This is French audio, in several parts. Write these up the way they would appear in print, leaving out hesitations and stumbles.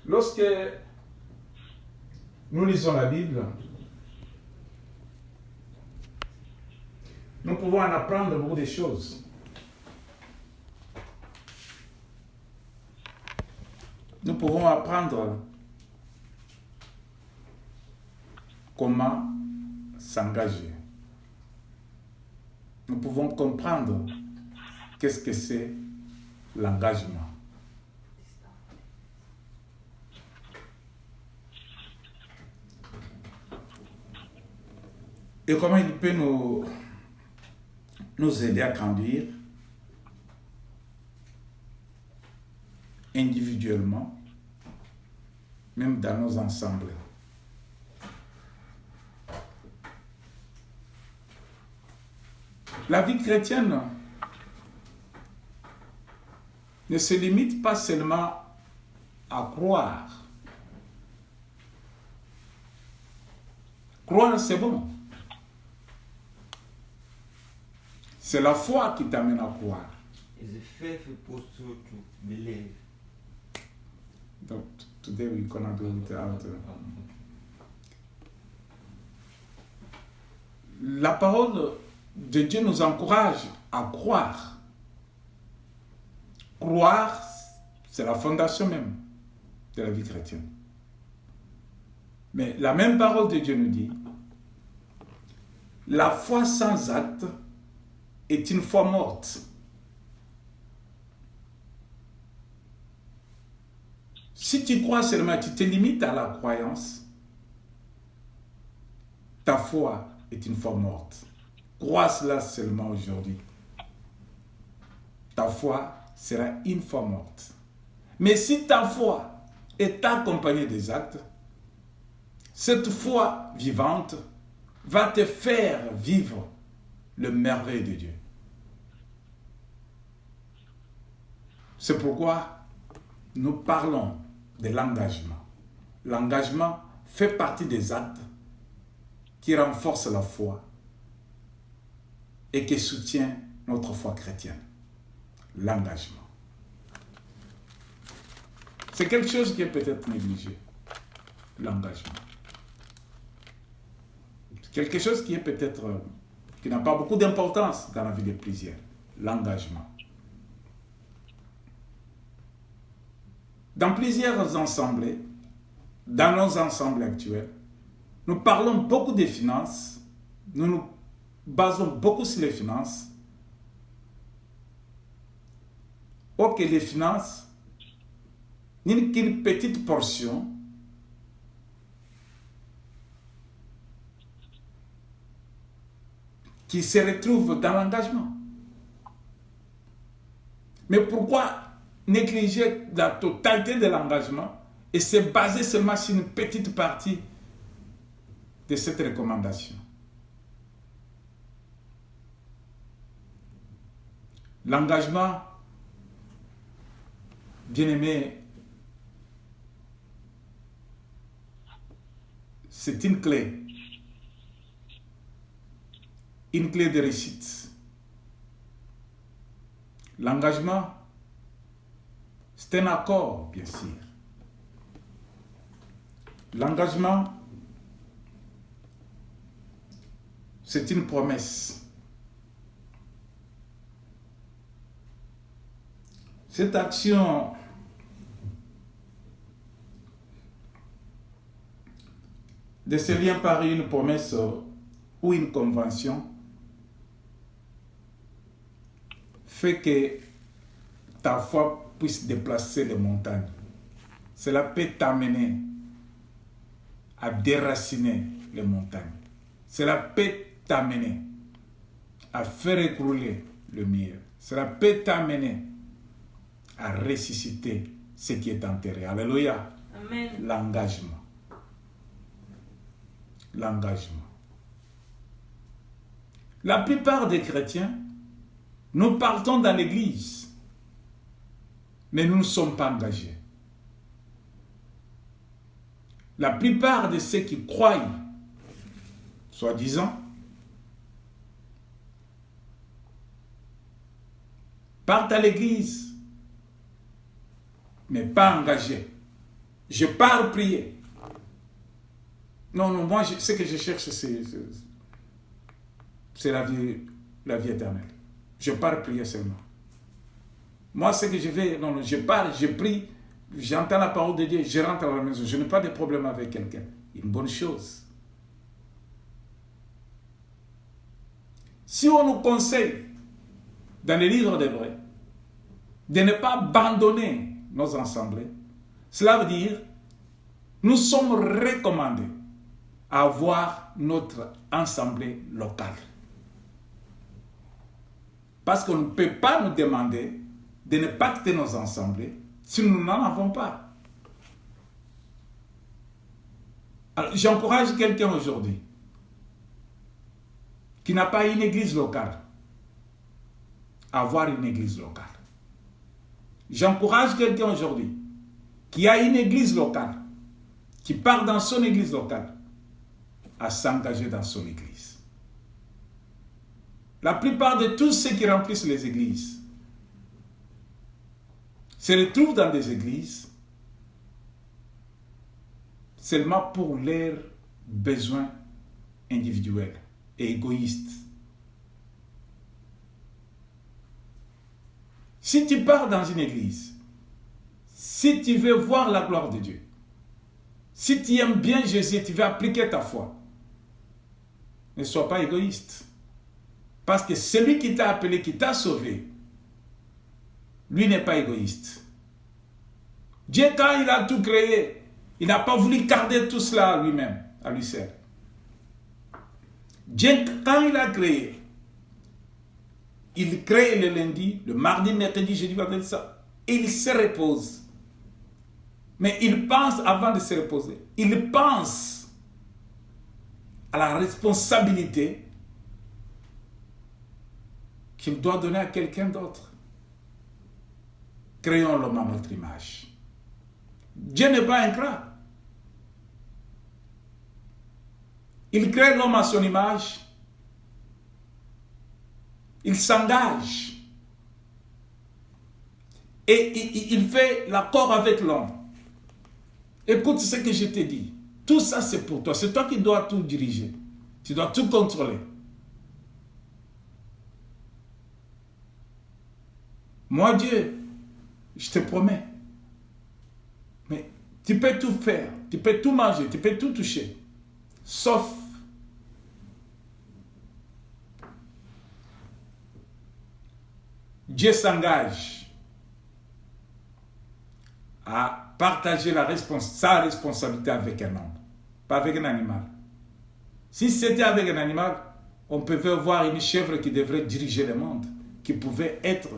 Lorsque nous lisons la Bible, nous pouvons en apprendre beaucoup de choses. Nous pouvons apprendre comment s'engager. Nous pouvons comprendre qu'est-ce que c'est l'engagement. Et comment il peut nous aider à conduire individuellement, même dans nos ensembles. La vie chrétienne ne se limite pas seulement à croire. Croire, c'est bon. C'est la foi qui t'amène à croire. It's the faith we put to believe. Donc, today we're gonna do it out. La parole de Dieu nous encourage à croire. Croire, c'est la fondation même de la vie chrétienne. Mais la même parole de Dieu nous dit, la foi sans acte est une foi morte. Si tu crois seulement, tu te limites à la croyance, ta foi est une foi morte. Crois cela seulement aujourd'hui. Ta foi sera une foi morte. Mais si ta foi est accompagnée des actes, cette foi vivante va te faire vivre le merveille de Dieu. C'est pourquoi nous parlons de l'engagement. L'engagement fait partie des actes qui renforcent la foi et qui soutient notre foi chrétienne. L'engagement. C'est quelque chose qui est peut-être négligé. L'engagement. C'est quelque chose qui est peut-être qui n'a pas beaucoup d'importance dans la vie de plusieurs. L'engagement. Dans plusieurs assemblées, dans nos ensembles actuels, nous parlons beaucoup des finances, nous nous basons beaucoup sur les finances. Ok, les finances, n'est qu'une petite portion qui se retrouve dans l'engagement. Mais pourquoi négliger la totalité de l'engagement et se baser seulement sur une petite partie de cette recommandation? L'engagement, bien aimé, c'est une clé de réussite. L'engagement, c'est un accord, bien sûr. L'engagement, c'est une promesse. Cette action de se lier par une promesse ou une convention fait que ta foi puisse déplacer les montagnes. Cela peut t'amener à déraciner les montagnes. Cela peut t'amener à faire écrouler le mur. Cela peut t'amener à ressusciter ce qui est enterré. Alléluia. Amen. L'engagement. L'engagement. La plupart des chrétiens, nous partons dans l'église, mais nous ne sommes pas engagés. La plupart de ceux qui croient, soi-disant, partent à l'église, mais pas engagés. Je pars prier. Non, non, moi, ce que je cherche, c'est la vie éternelle. Je pars prier seulement. Moi, ce que je fais, non, je pars, je prie, j'entends la parole de Dieu, je rentre à la maison. Je n'ai pas de problème avec quelqu'un. Une bonne chose. Si on nous conseille, dans les livres d'Hébreux, de ne pas abandonner nos assemblées, cela veut dire nous sommes recommandés à avoir notre assemblée locale. Parce qu'on ne peut pas nous demander de ne pas quitter nos assemblées si nous n'en avons pas. Alors, j'encourage quelqu'un aujourd'hui qui n'a pas une église locale à avoir une église locale. J'encourage quelqu'un aujourd'hui qui a une église locale, qui part dans son église locale, à s'engager dans son église. La plupart de tous ceux qui remplissent les églises se retrouvent dans des églises seulement pour leurs besoins individuels et égoïstes. Si tu pars dans une église, si tu veux voir la gloire de Dieu, si tu aimes bien Jésus et tu veux appliquer ta foi, ne sois pas égoïste. Parce que celui qui t'a appelé, qui t'a sauvé, lui n'est pas égoïste. Dieu, quand il a tout créé, il n'a pas voulu garder tout cela à lui-même, à lui seul. Dieu, quand il a créé, il crée le lundi, le mardi, mercredi, jeudi, vendredi, ça. Il se repose. Mais il pense avant de se reposer. Il pense à la responsabilité qu'il doit donner à quelqu'un d'autre. Créons l'homme à notre image. Dieu n'est pas ingrat. Il crée l'homme à son image. Il s'engage. Et il fait l'accord avec l'homme. Écoute ce que je t'ai dit. Tout ça, c'est pour toi. C'est toi qui dois tout diriger. Tu dois tout contrôler. Moi, Dieu, je te promets. Mais tu peux tout faire. Tu peux tout manger. Tu peux tout toucher. Sauf Dieu s'engage à partager sa responsabilité avec un homme, pas avec un animal. Si c'était avec un animal, on pouvait voir une chèvre qui devrait diriger le monde, qui pouvait être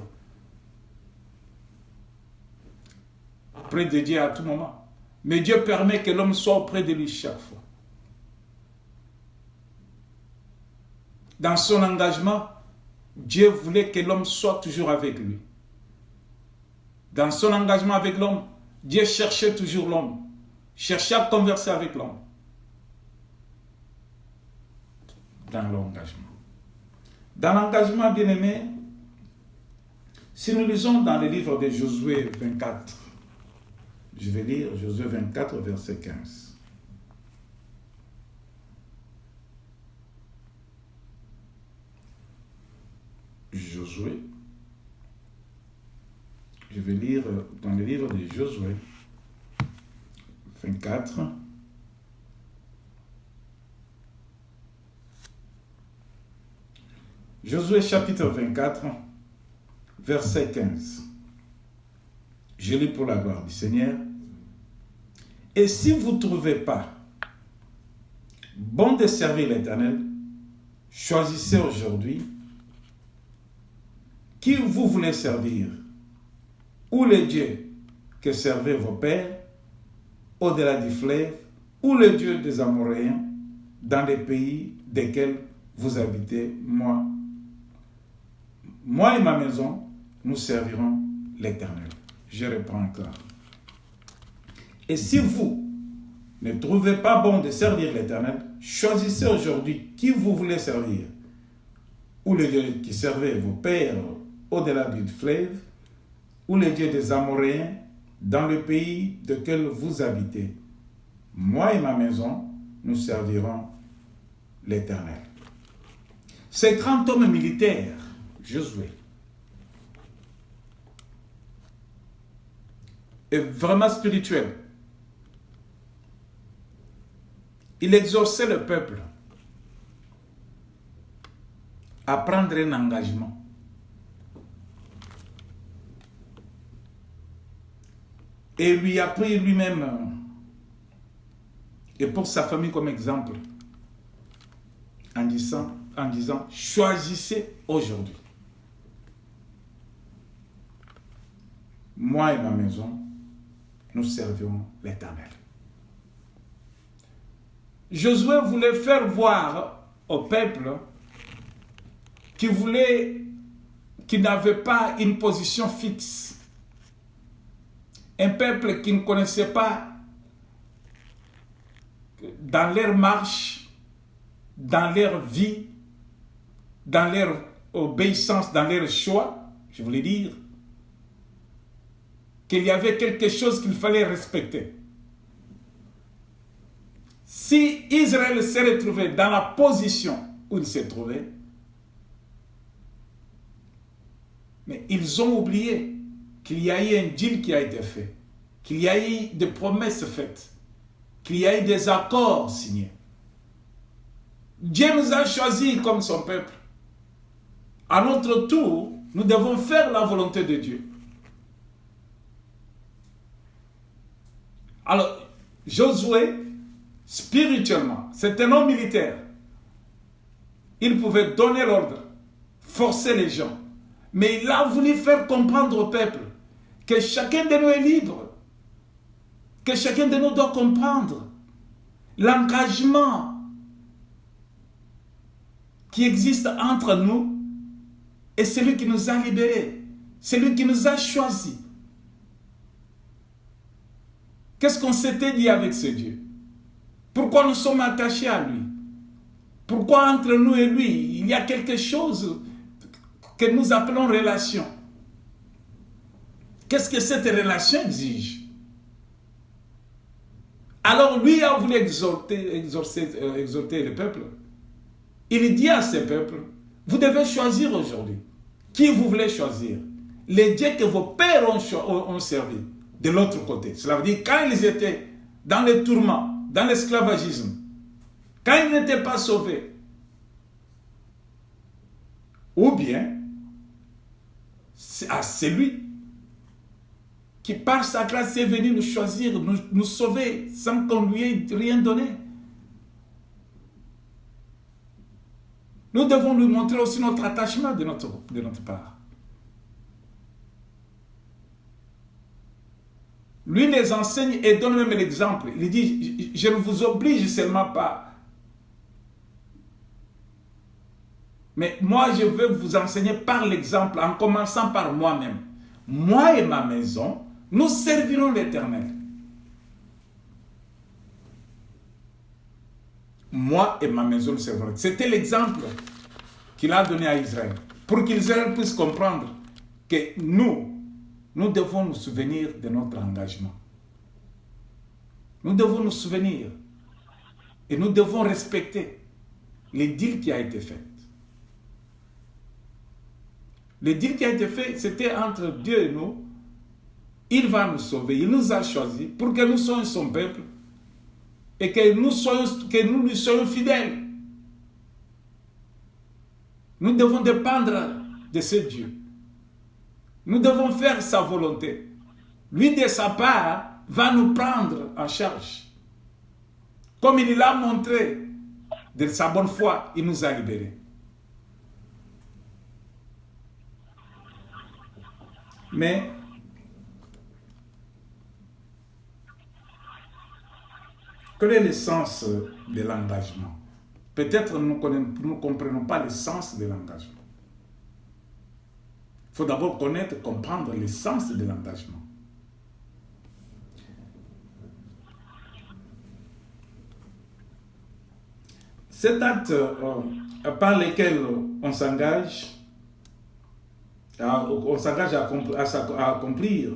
près de Dieu à tout moment. Mais Dieu permet que l'homme soit auprès de lui chaque fois. Dans son engagement, Dieu voulait que l'homme soit toujours avec lui. Dans son engagement avec l'homme, Dieu cherchait toujours l'homme, cherchait à converser avec l'homme. Dans l'engagement. Dans l'engagement, bien-aimé, si nous lisons dans le livre de Josué 24, je vais lire Josué 24, verset 15. Josué. Je vais lire dans le livre de Josué 24. Josué chapitre 24, verset 15. Je lis pour la gloire du Seigneur. Et si vous ne trouvez pas bon de servir l'Éternel, choisissez aujourd'hui qui vous voulez servir, ou les dieux que servaient vos pères au-delà du fleuve, ou le Dieu des Amoréens dans les pays desquels vous habitez. Moi et ma maison, nous servirons l'Éternel. Je reprends encore. Et si vous ne trouvez pas bon de servir l'Éternel, choisissez aujourd'hui qui vous voulez servir, ou le Dieu qui servait vos pères au-delà du fleuve, ou les dieux des Amoréens dans le pays lequel vous habitez. Moi et ma maison, nous servirons l'Éternel. Ce grand homme militaire, Josué, est vraiment spirituel. Il exauçait le peuple à prendre un engagement. Et lui a pris lui-même et pour sa famille comme exemple en disant choisissez aujourd'hui. Moi et ma maison, nous servirons l'Éternel. Josué voulait faire voir au peuple qui n'avait pas une position fixe. Un peuple qui ne connaissait pas dans leur marche, dans leur vie, dans leur obéissance, dans leur choix, je voulais dire, qu'il y avait quelque chose qu'il fallait respecter. Si Israël s'est retrouvé dans la position où il s'est trouvé, mais ils ont oublié qu'il y a eu un deal qui a été fait, qu'il y a eu des promesses faites, qu'il y a eu des accords signés. Dieu nous a choisis comme son peuple. À notre tour, nous devons faire la volonté de Dieu. Alors, Josué, spirituellement, c'est un homme militaire. Il pouvait donner l'ordre, forcer les gens. Mais il a voulu faire comprendre au peuple que chacun de nous est libre. Que chacun de nous doit comprendre l'engagement qui existe entre nous et celui qui nous a libérés, celui qui nous a choisis. Qu'est-ce qu'on s'était dit avec ce Dieu? Pourquoi nous sommes attachés à lui? Pourquoi entre nous et lui, il y a quelque chose que nous appelons relation? Qu'est-ce que cette relation exige? Alors lui a voulu exhorter le peuple. Il dit à ce peuple, vous devez choisir aujourd'hui. Qui vous voulez choisir? Les dieux que vos pères ont servi de l'autre côté. Cela veut dire quand ils étaient dans les tourments, dans l'esclavagisme, quand ils n'étaient pas sauvés, ou bien à celui qui par sa grâce est venu nous choisir, nous sauver sans qu'on lui ait rien donné. Nous devons lui montrer aussi notre attachement de notre part. Lui les enseigne et donne même l'exemple. Il dit, je ne vous oblige seulement pas. Mais moi, je veux vous enseigner par l'exemple, en commençant par moi-même. Moi et ma maison, nous servirons l'Éternel. Moi et ma maison, nous servirons. C'était l'exemple qu'il a donné à Israël. Pour qu'Israël puisse comprendre que nous devons nous souvenir de notre engagement. Nous devons nous souvenir et nous devons respecter les deals qui a été fait. Le deal qui a été fait, c'était entre Dieu et nous. Il va nous sauver, il nous a choisis pour que nous soyons son peuple et que nous lui soyons fidèles. Nous devons dépendre de ce Dieu. Nous devons faire sa volonté. Lui, de sa part, va nous prendre en charge. Comme il l'a montré de sa bonne foi, il nous a libérés. Mais quel est le sens de l'engagement? Peut-être nous ne comprenons pas le sens de l'engagement. Il faut d'abord connaître, comprendre le sens de l'engagement. Cet acte par lequel on s'engage à accomplir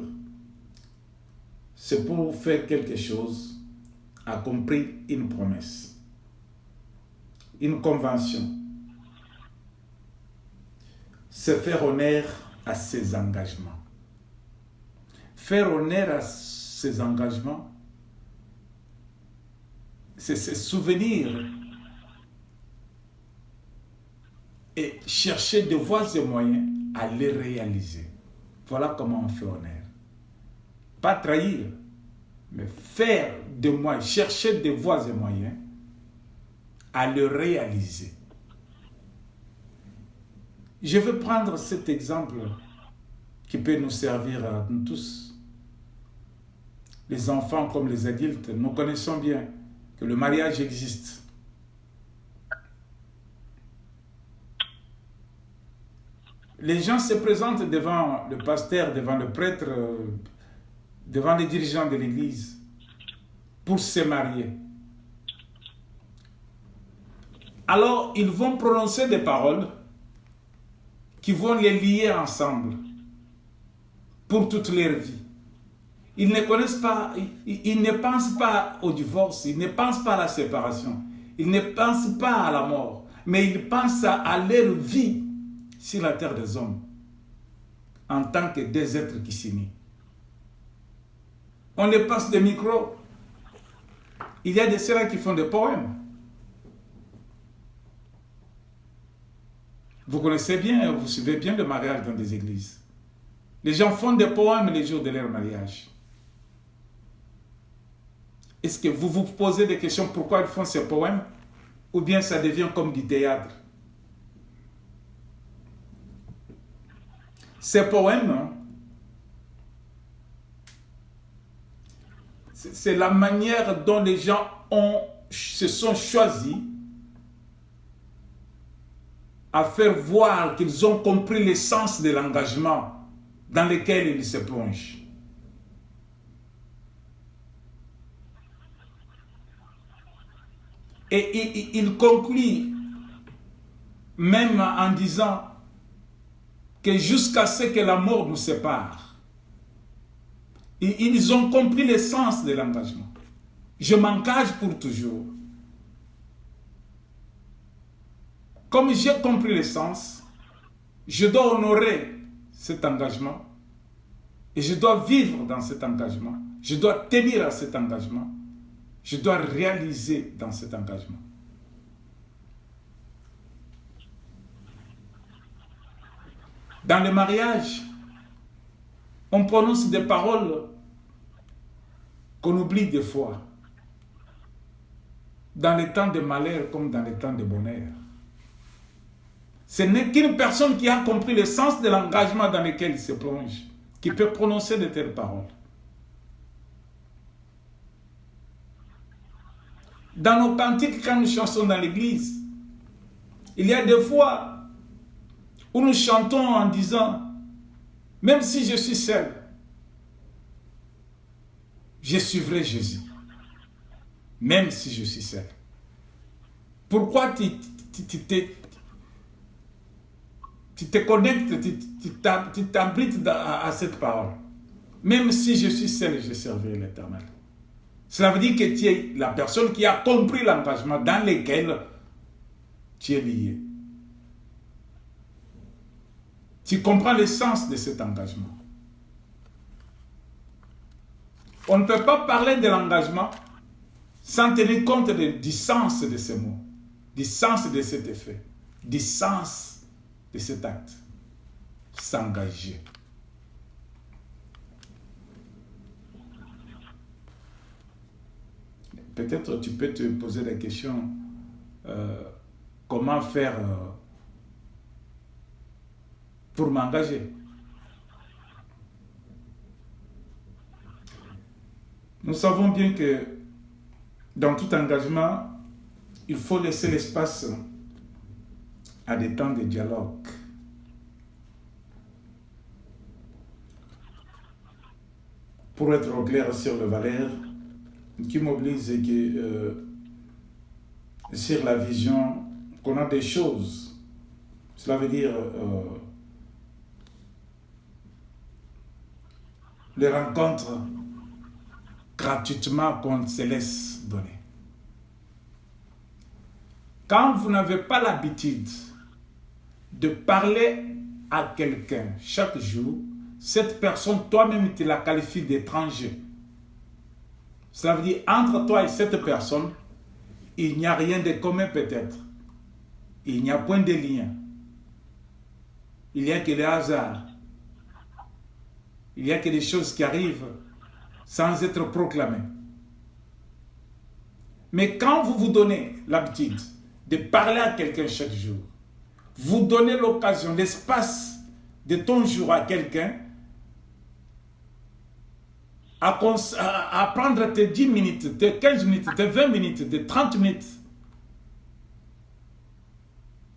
c'est pour faire quelque chose, accomplir une promesse, une convention. C'est faire honneur à ses engagements. Faire honneur à ses engagements, c'est se souvenir et chercher de voies et moyens à les réaliser. Voilà comment on fait honneur. Pas trahir, mais faire de moi, chercher des voies et moyens à le réaliser. Je vais prendre cet exemple qui peut nous servir à nous tous. Les enfants comme les adultes, nous connaissons bien que le mariage existe. Les gens se présentent devant le pasteur, devant le prêtre, devant les dirigeants de l'église pour se marier. Alors, ils vont prononcer des paroles qui vont les lier ensemble pour toute leur vie. Ils ne connaissent pas, ils ne pensent pas au divorce, ils ne pensent pas à la séparation, ils ne pensent pas à la mort, mais ils pensent à leur vie sur la terre des hommes en tant que des êtres qui s'unissent. On les passe des micros. Il y a des ceux qui font des poèmes. Vous connaissez bien, vous suivez bien le mariage dans des églises. Les gens font des poèmes les jours de leur mariage. Est-ce que vous vous posez des questions pourquoi ils font ces poèmes? Ou bien ça devient comme du théâtre? Ces poèmes, c'est la manière dont les gens se sont choisis à faire voir qu'ils ont compris l'essence de l'engagement dans lequel ils se plongent. Et il conclut même en disant que jusqu'à ce que la mort nous sépare. Et ils ont compris l'essence de l'engagement. Je m'engage pour toujours. Comme j'ai compris l'essence, je dois honorer cet engagement et je dois vivre dans cet engagement. Je dois tenir à cet engagement. Je dois réaliser dans cet engagement. Dans le mariage, on prononce des paroles qu'on oublie des fois. Dans les temps de malheur comme dans les temps de bonheur. Ce n'est qu'une personne qui a compris le sens de l'engagement dans lequel il se plonge, qui peut prononcer de telles paroles. Dans nos cantiques, quand nous chantons dans l'église, il y a des fois où nous chantons en disant, même si je suis seul, je suivrai Jésus. Même si je suis seul. Pourquoi tu te connectes, tu t'abrites à cette parole? Même si je suis seul, je servirai l'Éternel. Cela veut dire que tu es la personne qui a compris l'engagement dans lequel tu es lié. Tu comprends le sens de cet engagement. On ne peut pas parler de l'engagement sans tenir compte du sens de ces mots, du sens de cet effet, du sens de cet acte. S'engager. Peut-être tu peux te poser la question, comment faire pour m'engager? Nous savons bien que dans tout engagement, il faut laisser l'espace à des temps de dialogue. Pour être au clair sur les valeurs qui mobilisent et qui, sur la vision qu'on a des choses. Cela veut dire les rencontres gratuitement qu'on se laisse donner. Quand vous n'avez pas l'habitude de parler à quelqu'un chaque jour, cette personne, toi-même, tu la qualifies d'étranger. Ça veut dire, entre toi et cette personne, il n'y a rien de commun peut-être. Il n'y a point de lien. Il n'y a que le hasard. Il n'y a que des choses qui arrivent sans être proclamées. Mais quand vous vous donnez l'habitude de parler à quelqu'un chaque jour, vous donnez l'occasion, l'espace de ton jour à quelqu'un, à prendre tes 10 minutes, tes 15 minutes, tes 20 minutes, tes 30 minutes.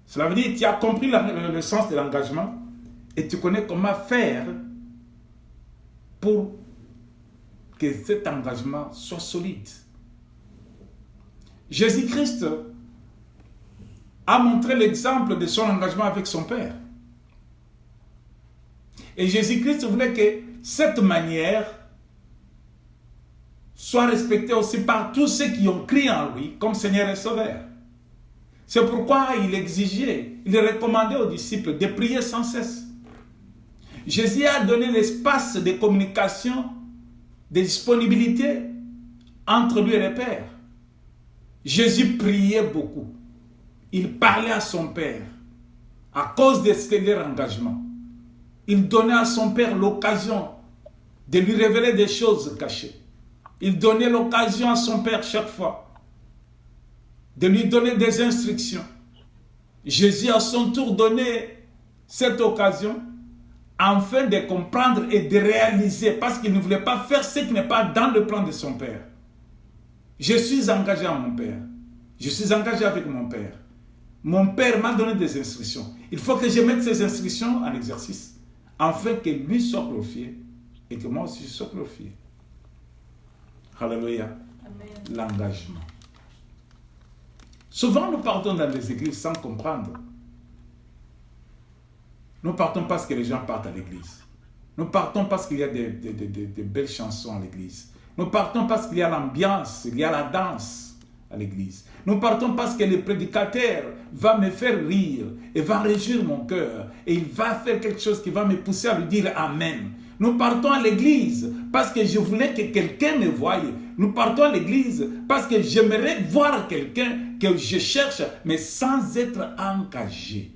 Cela veut dire que tu as compris le sens de l'engagement et tu connais comment faire pour que cet engagement soit solide. Jésus-Christ a montré l'exemple de son engagement avec son Père. Et Jésus-Christ voulait que cette manière soit respectée aussi par tous ceux qui ont cru en lui comme Seigneur et Sauveur. C'est pourquoi il exigeait, il recommandait aux disciples de prier sans cesse. Jésus a donné l'espace de communication, de disponibilité entre lui et le Père. Jésus priait beaucoup. Il parlait à son Père à cause de leur engagement. Il donnait à son Père l'occasion de lui révéler des choses cachées. Il donnait l'occasion à son Père chaque fois de lui donner des instructions. Jésus à son tour donnait cette occasion afin de comprendre et de réaliser, parce qu'il ne voulait pas faire ce qui n'est pas dans le plan de son Père. Je suis engagé à mon Père. Je suis engagé avec mon Père. Mon Père m'a donné des instructions. Il faut que je mette ces instructions en exercice afin que lui soit glorifié et que moi aussi je sois glorifié. Alléluia. L'engagement. Souvent, nous partons dans les églises sans comprendre. Nous partons parce que les gens partent à l'église. Nous partons parce qu'il y a des belles chansons à l'église. Nous partons parce qu'il y a l'ambiance, il y a la danse à l'église. Nous partons parce que le prédicateur va me faire rire et va réjouir mon cœur. Et il va faire quelque chose qui va me pousser à lui dire Amen. Nous partons à l'église parce que je voulais que quelqu'un me voie. Nous partons à l'église parce que j'aimerais voir quelqu'un que je cherche, mais sans être engagé.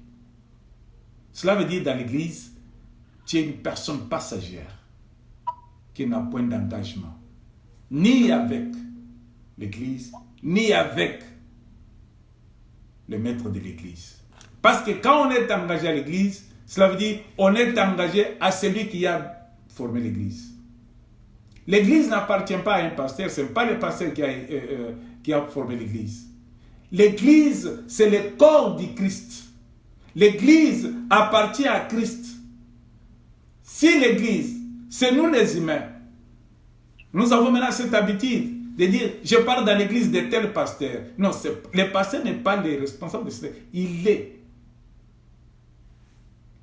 Cela veut dire dans l'église, tu es une personne passagère qui n'a point d'engagement. Ni avec l'église, ni avec le maître de l'église. Parce que quand on est engagé à l'église, cela veut dire on est engagé à celui qui a formé l'église. L'église n'appartient pas à un pasteur, ce n'est pas le pasteur qui a formé l'église. L'église, c'est le corps du Christ. L'église appartient à Christ. Si l'église, c'est nous les humains, nous avons maintenant cette habitude de dire, je parle dans l'église de tel pasteur. Non, le pasteur n'est pas le responsable de cela. Il est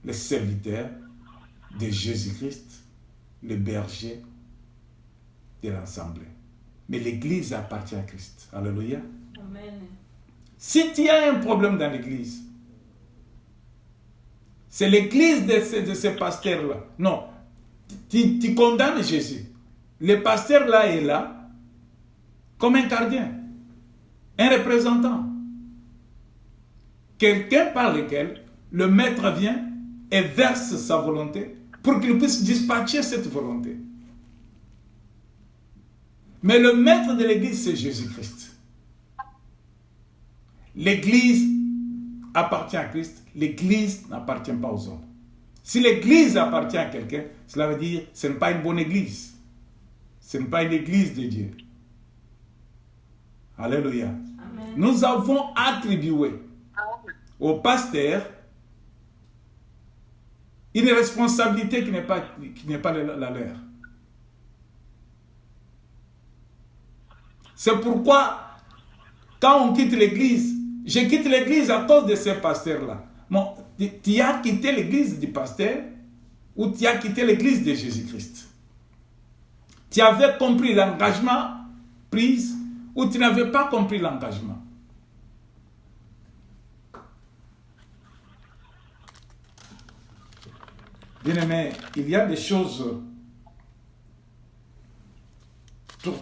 le serviteur de Jésus-Christ, le berger de l'assemblée. Mais l'église appartient à Christ. Alléluia. Amen. Si tu as un problème dans l'église, c'est l'église de ce pasteur-là. Non, tu condamnes Jésus. Le pasteur-là est là comme un gardien, un représentant. Quelqu'un par lequel le maître vient et verse sa volonté pour qu'il puisse dispatcher cette volonté. Mais le maître de l'église, c'est Jésus-Christ. L'église appartient à Christ, l'église n'appartient pas aux hommes. Si l'église appartient à quelqu'un, cela veut dire que ce n'est pas une bonne église. Ce n'est pas une église de Dieu. Alléluia. Amen. Nous avons attribué au pasteur une responsabilité qui n'est pas la leur. C'est pourquoi, quand on quitte l'église, je quitte l'église à cause de ces pasteurs-là. Bon, tu as quitté l'église du pasteur ou tu as quitté l'église de Jésus-Christ. Tu avais compris l'engagement pris ou tu n'avais pas compris l'engagement. Bien-aimé, il y a des choses,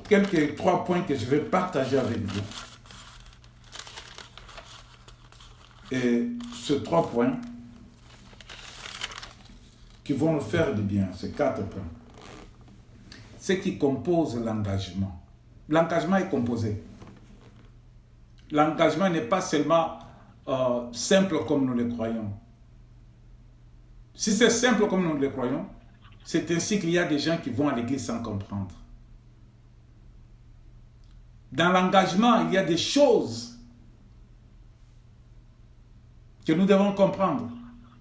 quelques 3 points que je vais partager avec vous. Et ces 3 points qui vont nous faire du bien, ces 4 points. Ce qui compose l'engagement. L'engagement est composé. L'engagement n'est pas seulement simple comme nous le croyons. Si c'est simple comme nous le croyons, c'est ainsi qu'il y a des gens qui vont à l'église sans comprendre. Dans l'engagement, il y a des choses que nous devons comprendre.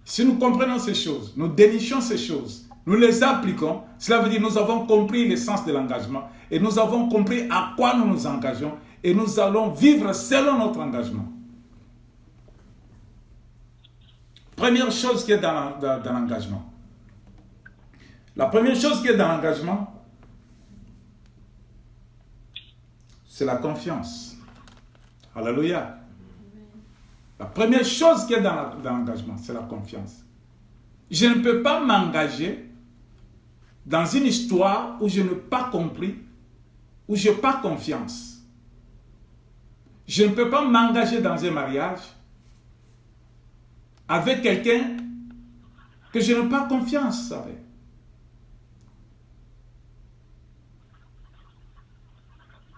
Si nous comprenons ces choses, nous dénichons ces choses, nous les appliquons, cela veut dire que nous avons compris l'essence de l'engagement et nous avons compris à quoi nous nous engageons et nous allons vivre selon notre engagement. Première chose qui est dans l'engagement. La première chose qui est dans l'engagement, c'est la confiance. Alléluia. La première chose qui est dans l'engagement, c'est la confiance. Je ne peux pas m'engager dans une histoire où je n'ai pas compris, où je n'ai pas confiance. Je ne peux pas m'engager dans un mariage avec quelqu'un que je n'ai pas confiance avec.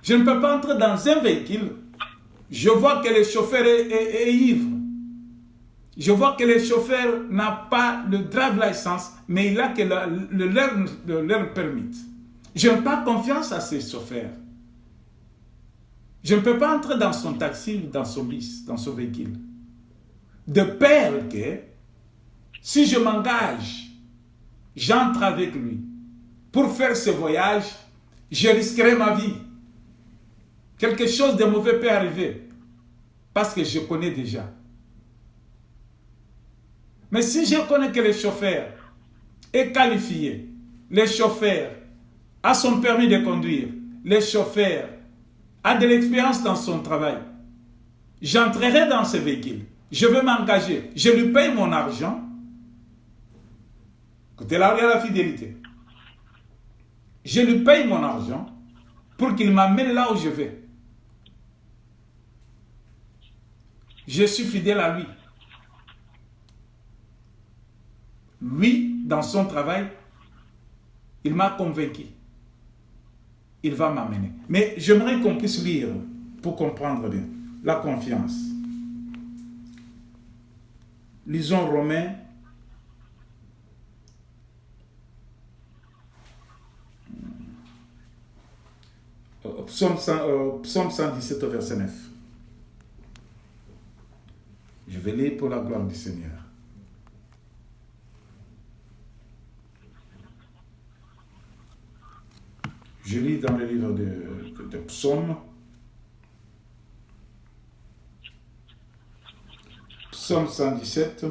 Je ne peux pas entrer dans un véhicule. Je vois que le chauffeur est ivre. Je vois que le chauffeur n'a pas le drive license, mais il a que le learn permit. Je n'ai pas confiance à ce chauffeur. Je ne peux pas entrer dans son taxi, dans son bus, dans son véhicule. De peur que, si je m'engage, j'entre avec lui. Pour faire ce voyage, je risquerai ma vie. Quelque chose de mauvais peut arriver. Parce que je connais déjà. Mais si je connais que le chauffeur est qualifié, le chauffeur a son permis de conduire, le chauffeur a de l'expérience dans son travail, j'entrerai dans ce véhicule. Je veux m'engager. Je lui paye mon argent. Écoutez, là, il y a la fidélité. Je lui paye mon argent pour qu'il m'amène là où je vais. Je suis fidèle à lui. Lui, dans son travail, il m'a convaincu. Il va m'amener. Mais j'aimerais qu'on puisse lire pour comprendre bien. La confiance. Lisons Romains. Psaume 117, verset 9. Je vais lire pour la gloire du Seigneur. Je lis dans le livre de Psaume. Psaume 117.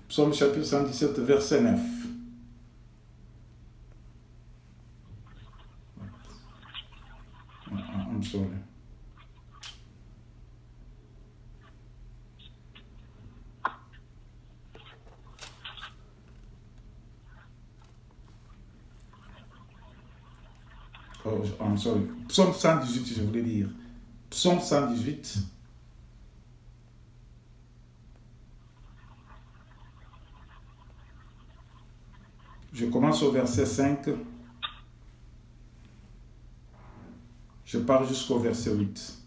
Psaume chapitre 117, verset 9. I'm sorry. Oh, I'm sorry. Psaume 118, je voulais dire. Psaume 118. Je commence au verset 5. Je pars jusqu'au verset 8.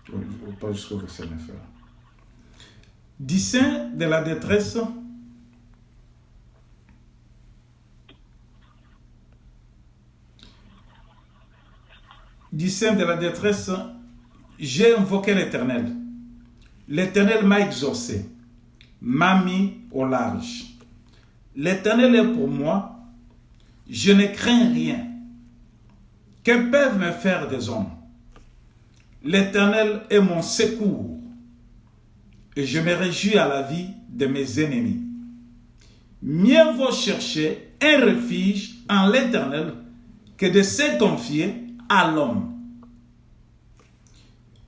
Je pars jusqu'au verset 9. Discern de la détresse. Discern de la détresse, j'ai invoqué l'Éternel. L'Éternel m'a exaucé, m'a mis au large. L'Éternel est pour moi, je ne crains rien. Que peuvent me faire des hommes? L'Éternel est mon secours, et je me réjouis à la vie de mes ennemis. Mieux vaut chercher un refuge en l'Éternel que de se confier à l'homme.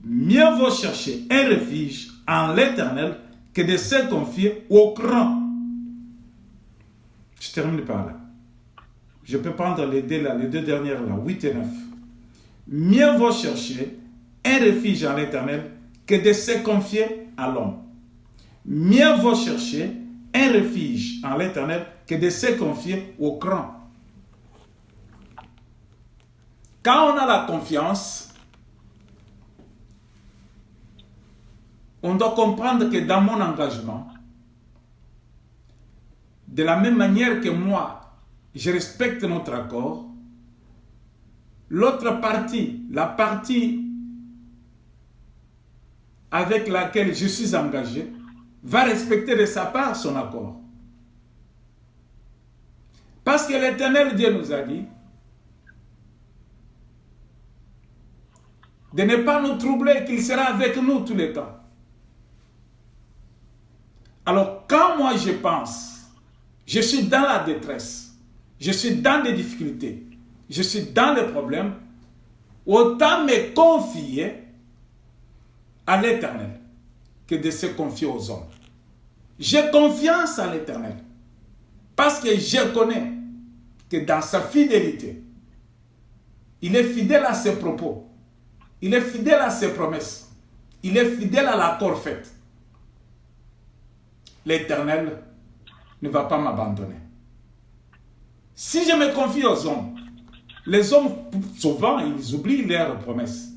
Mieux vaut chercher un refuge en l'Éternel que de se confier au cran. Je termine par là. Je peux prendre les deux dernières là, 8 et 9. Mieux vaut chercher un refuge en l'Éternel que de se confier à l'homme. Mieux vaut chercher un refuge en l'Éternel que de se confier au cran. Quand on a la confiance, on doit comprendre que dans mon engagement, de la même manière que moi, je respecte notre accord, l'autre partie, la partie avec laquelle je suis engagé, va respecter de sa part son accord. Parce que l'Éternel Dieu nous a dit de ne pas nous troubler, qu'il sera avec nous tous les temps. Alors, quand moi je pense, je suis dans la détresse, je suis dans des difficultés, je suis dans des problèmes, autant me confier à l'Éternel que de se confier aux hommes. J'ai confiance à l'Éternel parce que je connais que dans sa fidélité, il est fidèle à ses propos, il est fidèle à ses promesses, il est fidèle à l'accord fait. L'Éternel ne va pas m'abandonner. Si je me confie aux hommes, les hommes, souvent, ils oublient leurs promesses.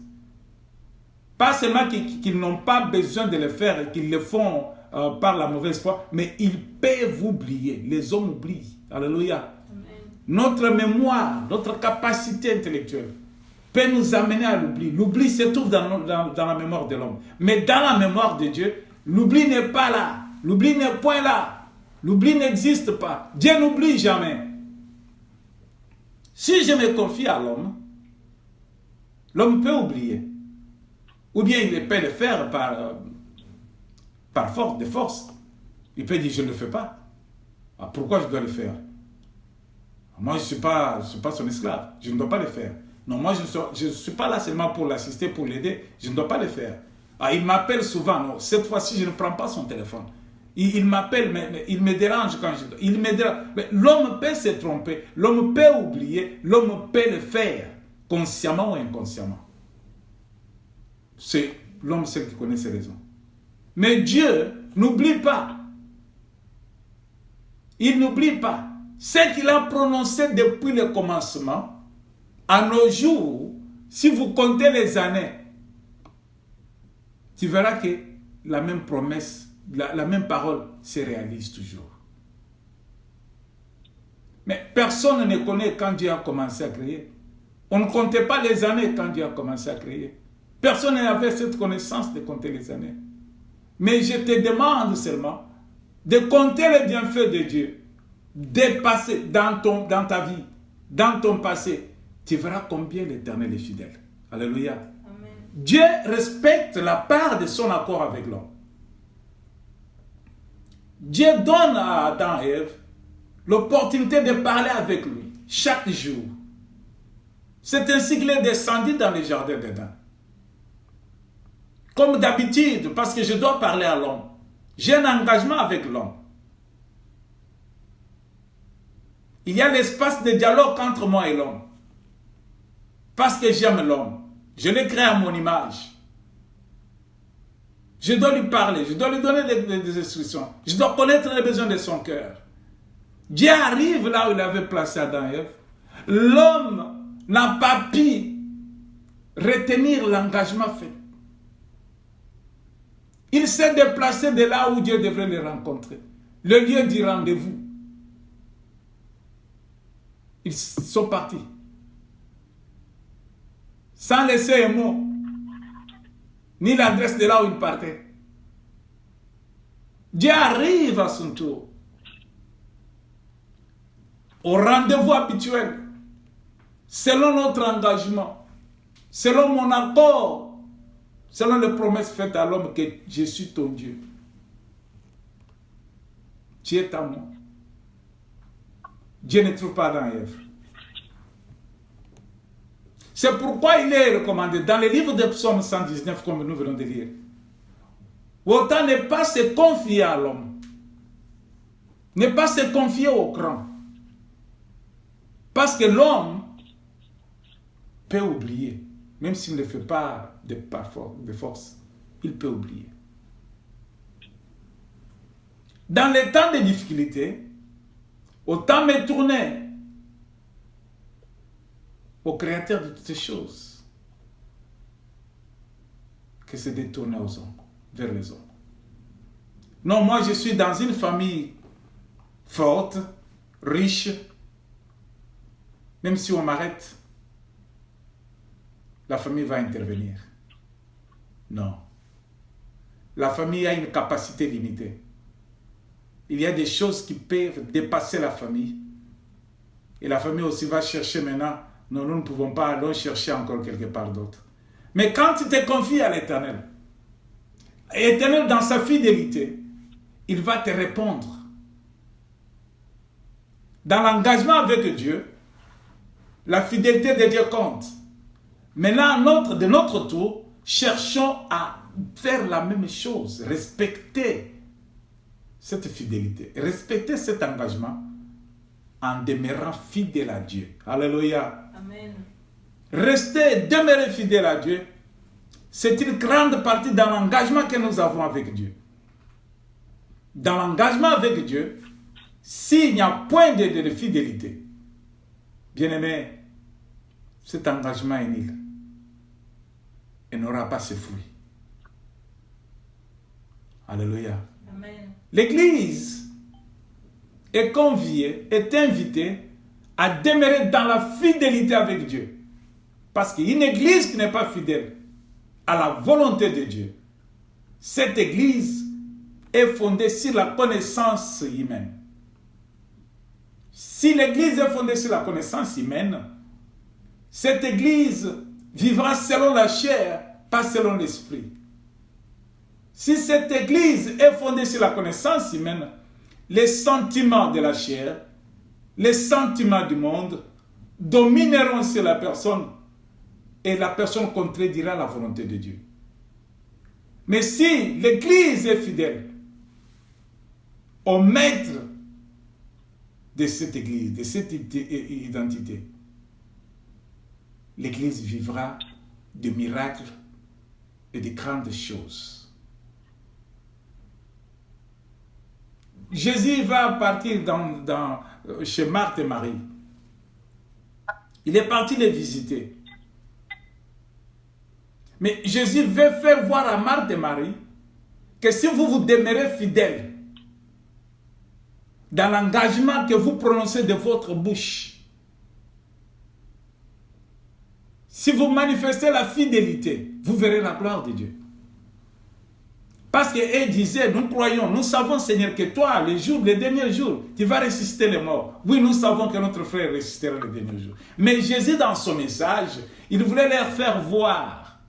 Pas seulement qu'ils n'ont pas besoin de le faire et qu'ils le font par la mauvaise foi, mais ils peuvent oublier. Les hommes oublient. Alléluia. Amen. Notre mémoire, notre capacité intellectuelle peut nous amener à l'oubli. L'oubli se trouve dans la mémoire de l'homme. Mais dans la mémoire de Dieu, l'oubli n'est pas là. L'oubli n'est point là. L'oubli n'existe pas. Dieu n'oublie jamais. Si je me confie à l'homme, l'homme peut oublier. Ou bien il peut le faire par force, de force. Il peut dire, je ne le fais pas. Ah, pourquoi je dois le faire? Moi, je ne suis pas son esclave. Je ne dois pas le faire. Non, moi, je ne suis pas là seulement pour l'assister, pour l'aider. Je ne dois pas le faire. Ah, il m'appelle souvent. Non, cette fois-ci, je ne prends pas son téléphone. Il m'appelle, mais il me dérange quand je dois. Il me dérange. Mais l'homme peut se tromper. L'homme peut oublier. L'homme peut le faire, consciemment ou inconsciemment. C'est l'homme seul qui connaît ses raisons. Mais Dieu n'oublie pas. Il n'oublie pas. Ce qu'il a prononcé depuis le commencement, à nos jours, si vous comptez les années, tu verras que la même promesse, la même parole se réalise toujours. Mais personne ne connaît quand Dieu a commencé à créer. On ne comptait pas les années quand Dieu a commencé à créer. Personne n'avait cette connaissance de compter les années. Mais je te demande seulement de compter les bienfaits de Dieu, dépasser dans ta vie, dans ton passé. Tu verras combien l'Éternel est fidèle. Alléluia. Amen. Dieu respecte la part de son accord avec l'homme. Dieu donne à Adam et Ève l'opportunité de parler avec lui chaque jour. C'est ainsi qu'il est descendu dans le jardin d'Éden. Comme d'habitude, parce que je dois parler à l'homme. J'ai un engagement avec l'homme. Il y a l'espace de dialogue entre moi et l'homme. Parce que j'aime l'homme. Je l'ai créé à mon image. Je dois lui parler. Je dois lui donner des instructions. Je dois connaître les besoins de son cœur. Dieu arrive là où il avait placé Adam et Ève. L'homme n'a pas pu retenir l'engagement fait. Il s'est déplacé de là où Dieu devrait le rencontrer. Le lieu du rendez-vous. Ils sont partis. Sans laisser un mot. Ni l'adresse de là où ils partaient. Dieu arrive à son tour. Au rendez-vous habituel. selon notre engagement, selon mon accord, selon les promesses faites à l'homme que je suis ton Dieu. Tu es à moi. Dieu ne trouve pas dans Ève. C'est pourquoi il est recommandé dans le livre de Psaume 119, comme nous venons de lire. Autant ne pas se confier à l'homme. Ne pas se confier au grand. Parce que l'homme peut oublier. Même s'il ne fait pas de force, il peut oublier. Dans les temps de difficulté, autant me tourner au Créateur de toutes ces choses que se détourner aux hommes, vers les hommes. Non, moi je suis dans une famille forte, riche. Même si on m'arrête, la famille va intervenir. Non. La famille a une capacité limitée. Il y a des choses qui peuvent dépasser la famille. Et la famille aussi va chercher maintenant. Non, nous ne pouvons pas aller chercher encore quelque part d'autre. Mais quand tu te confies à l'Éternel, l'Éternel dans sa fidélité, il va te répondre. Dans l'engagement avec Dieu, la fidélité de Dieu compte. Maintenant, de notre tour, cherchons à faire la même chose, respecter cette fidélité, respecter cet engagement en demeurant fidèle à Dieu. Alléluia. Amen. Rester, demeurer fidèle à Dieu, c'est une grande partie dans l'engagement que nous avons avec Dieu. Dans l'engagement avec Dieu, s'il n'y a point de fidélité, bien-aimé, cet engagement est nul et n'aura pas ses fruits. Alléluia. Amen. L'Église est conviée, est invitée à demeurer dans la fidélité avec Dieu. Parce qu'une Église qui n'est pas fidèle à la volonté de Dieu, cette Église est fondée sur la connaissance humaine. Si l'Église est fondée sur la connaissance humaine, cette Église vivra selon la chair, pas selon l'esprit. Si cette Église est fondée sur la connaissance humaine, les sentiments de la chair, les sentiments du monde domineront sur la personne et la personne contredira la volonté de Dieu. Mais si l'Église est fidèle au maître de cette Église, de cette identité, l'Église vivra de miracles et de grandes choses. Jésus va partir chez Marthe et Marie. Il est parti les visiter. Mais Jésus veut faire voir à Marthe et Marie que si vous demeurez fidèles dans l'engagement que vous prononcez de votre bouche, si vous manifestez la fidélité, vous verrez la gloire de Dieu. Parce qu'elle disait, nous croyons, nous savons Seigneur que toi, les derniers jours, tu vas ressusciter les morts. Oui, nous savons que notre frère ressuscitera les derniers jours. Mais Jésus, dans son message, il voulait leur faire voir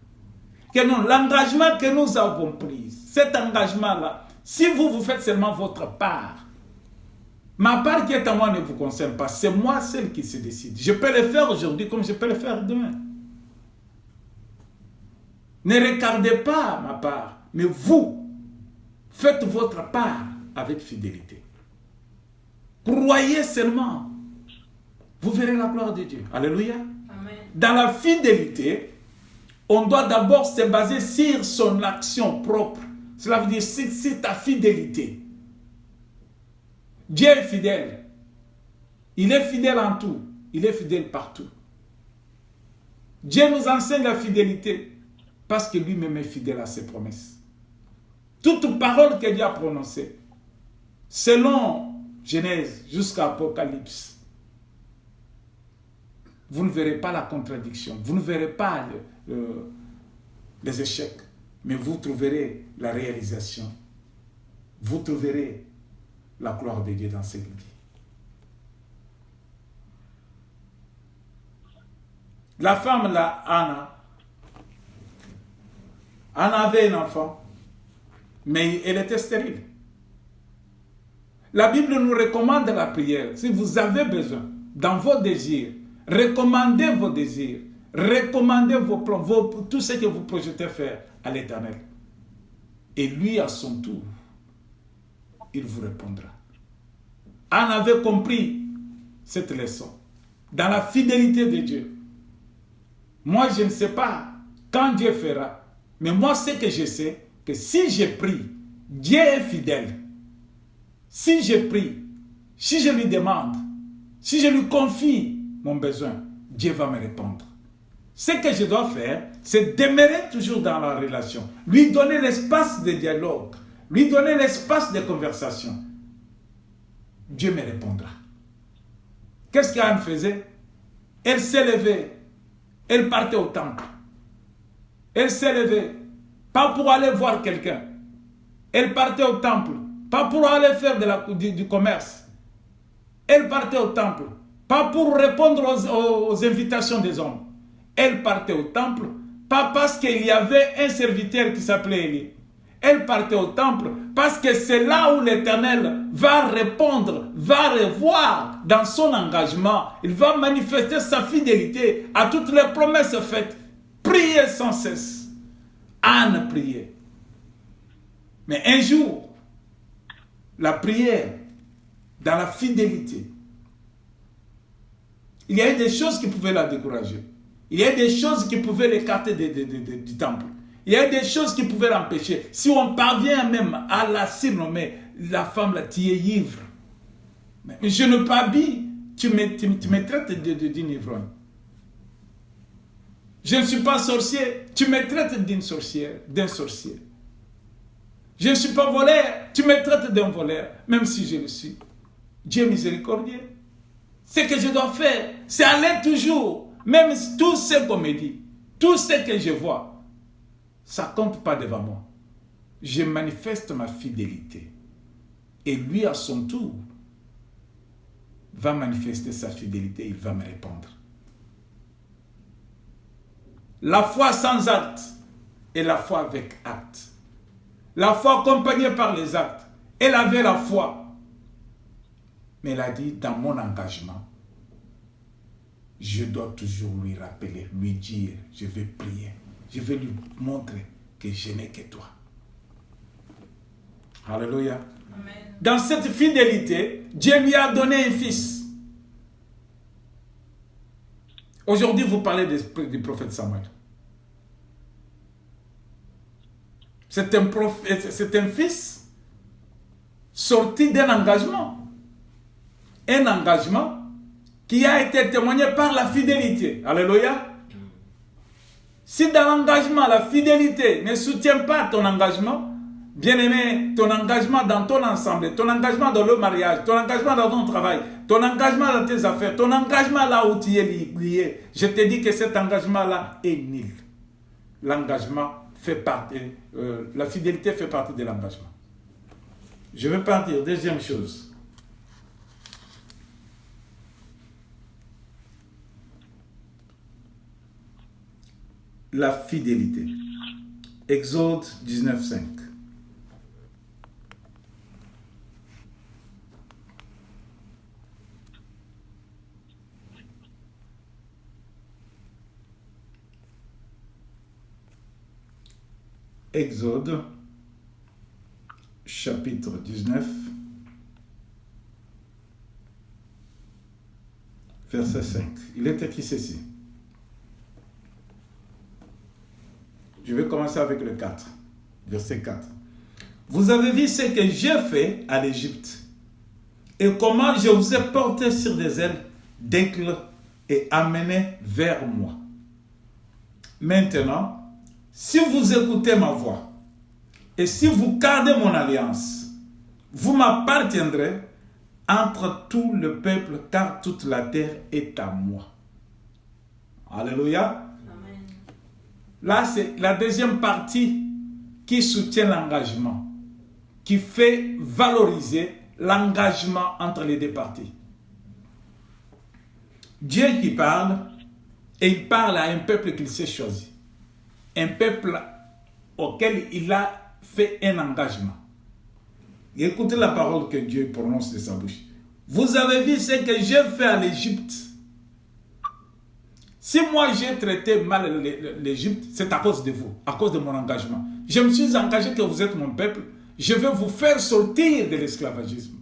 que non, l'engagement que nous avons pris, cet engagement-là, si vous faites seulement votre part, ma part qui est à moi ne vous concerne pas, c'est moi celle qui se décide. Je peux le faire aujourd'hui comme je peux le faire demain. Ne regardez pas ma part, mais vous, faites votre part avec fidélité. Croyez seulement. Vous verrez la gloire de Dieu. Alléluia. Amen. Dans la fidélité, on doit d'abord se baser sur son action propre. Cela veut dire sur ta fidélité. Dieu est fidèle. Il est fidèle en tout. Il est fidèle partout. Dieu nous enseigne la fidélité parce que lui-même est fidèle à ses promesses. Toute parole que Dieu a prononcée, selon Genèse jusqu'à Apocalypse, vous ne verrez pas la contradiction, vous ne verrez pas les échecs, mais vous trouverez la réalisation, vous trouverez la gloire de Dieu dans cette vie. La femme là, Anna avait un enfant, mais elle était stérile. La Bible nous recommande la prière. Si vous avez besoin, dans vos désirs, recommandez vos désirs, recommandez vos plans, tout ce que vous projetez faire à l'Éternel. Et lui, à son tour, il vous répondra. Anne avait compris cette leçon dans la fidélité de Dieu. Moi, je ne sais pas quand Dieu fera, mais moi, ce que je sais, que si je prie, Dieu est fidèle. Si je prie, si je lui demande, si je lui confie mon besoin, Dieu va me répondre. Ce que je dois faire, c'est demeurer toujours dans la relation, lui donner l'espace de dialogue, lui donner l'espace de conversation. Dieu me répondra. Qu'est-ce qu'Anne faisait? Elle s'est levée, elle partait au temple. Elle s'est levée, pas pour aller voir quelqu'un. Elle partait au temple, pas pour aller faire du commerce. Elle partait au temple, pas pour répondre aux invitations des hommes. Elle partait au temple, pas parce qu'il y avait un serviteur qui s'appelait Élie. Elle partait au temple parce que c'est là où l'Éternel va répondre, va revoir dans son engagement. Il va manifester sa fidélité à toutes les promesses faites. Priez sans cesse. Anne priait. Mais un jour, la prière, dans la fidélité, il y a eu des choses qui pouvaient la décourager. Il y a des choses qui pouvaient l'écarter du temple. Il y a des choses qui pouvaient l'empêcher. Si on parvient même à la surnommer, la femme là, tu es ivre. Mais je ne pas bu, tu me traites d'une ivrogne. Je ne suis pas sorcier, tu me traites d'une sorcière, d'un sorcier. Je ne suis pas voleur, tu me traites d'un voleur, même si je le suis. Dieu miséricordieux. Ce que je dois faire, c'est aller toujours. Même tout ce qu'on me dit, tout ce que je vois, ça ne compte pas devant moi. Je manifeste ma fidélité. Et lui, à son tour, va manifester sa fidélité, il va me répondre. La foi sans acte et la foi avec acte. La foi accompagnée par les actes. Elle avait la foi. Mais elle a dit, dans mon engagement, je dois toujours lui rappeler, lui dire, je vais prier. Je vais lui montrer que je n'ai que toi. Alléluia. Amen. Dans cette fidélité, Dieu lui a donné un fils. Aujourd'hui, vous parlez du prophète Samuel. C'est un fils sorti d'un engagement. Un engagement qui a été témoigné par la fidélité. Alléluia. Si dans l'engagement, la fidélité ne soutient pas ton engagement, bien-aimé, ton engagement dans ton ensemble, ton engagement dans le mariage, ton engagement dans ton travail, ton engagement dans tes affaires, ton engagement là où tu es lié, je te dis que cet engagement-là est nul. L'engagement fait partie, la fidélité fait partie de l'engagement. Je vais partir. Deuxième chose. La fidélité. Exode 19:5. Exode, chapitre 19, verset 5. Il est écrit ceci. Je vais commencer avec le 4, verset 4. Vous avez vu ce que j'ai fait à l'Égypte et comment je vous ai porté sur des ailes d'aigle et amené vers moi. Maintenant, si vous écoutez ma voix et si vous gardez mon alliance, vous m'appartiendrez entre tout le peuple, car toute la terre est à moi. Alléluia. Amen. Là, c'est la deuxième partie qui soutient l'engagement, qui fait valoriser l'engagement entre les deux parties. Dieu qui parle Et il parle à un peuple qu'il s'est choisi. Un peuple auquel il a fait un engagement. Et écoutez la parole que Dieu prononce de sa bouche. Vous avez vu ce que j'ai fait à l'Égypte. Si moi j'ai traité mal l'Égypte, c'est à cause de vous, à cause de mon engagement. Je me suis engagé que vous êtes mon peuple. Je vais vous faire sortir de l'esclavagisme.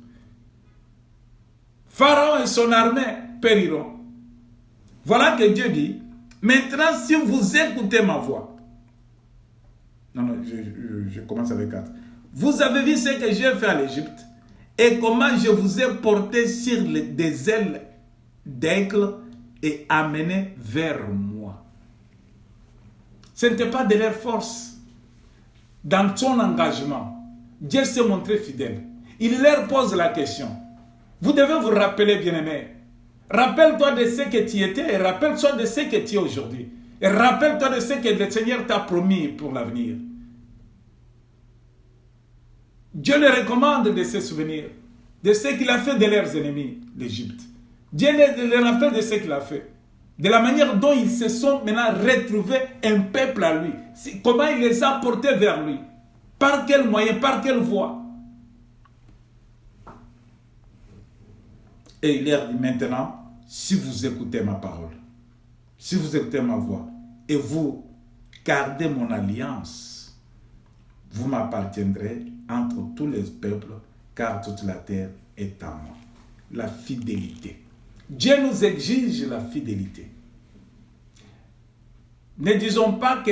Pharaon et son armée périront. Voilà que Dieu dit. Maintenant, si vous écoutez ma voix. Non, je commence avec 4. Vous avez vu ce que j'ai fait à l'Égypte et comment je vous ai porté sur des ailes d'aigle et amené vers moi. Ce n'était pas de leur force. Dans son engagement, Dieu s'est montré fidèle. Il leur pose la question. Vous devez vous rappeler, bien-aimés. Rappelle-toi de ce que tu étais et rappelle-toi de ce que tu es aujourd'hui. Et rappelle-toi de ce que le Seigneur t'a promis pour l'avenir. Dieu les recommande de se souvenir de ce qu'il a fait de leurs ennemis, l'Égypte. Dieu les rappelle de ce qu'il a fait. De la manière dont ils se sont maintenant retrouvés un peuple à lui. Comment il les a portés vers lui. Par quel moyen, par quelle voie. Et il leur dit maintenant, si vous écoutez ma parole, si vous écoutez ma voix, et vous gardez mon alliance, vous m'appartiendrez entre tous les peuples, car toute la terre est à moi. La fidélité. Dieu nous exige la fidélité. Ne disons pas que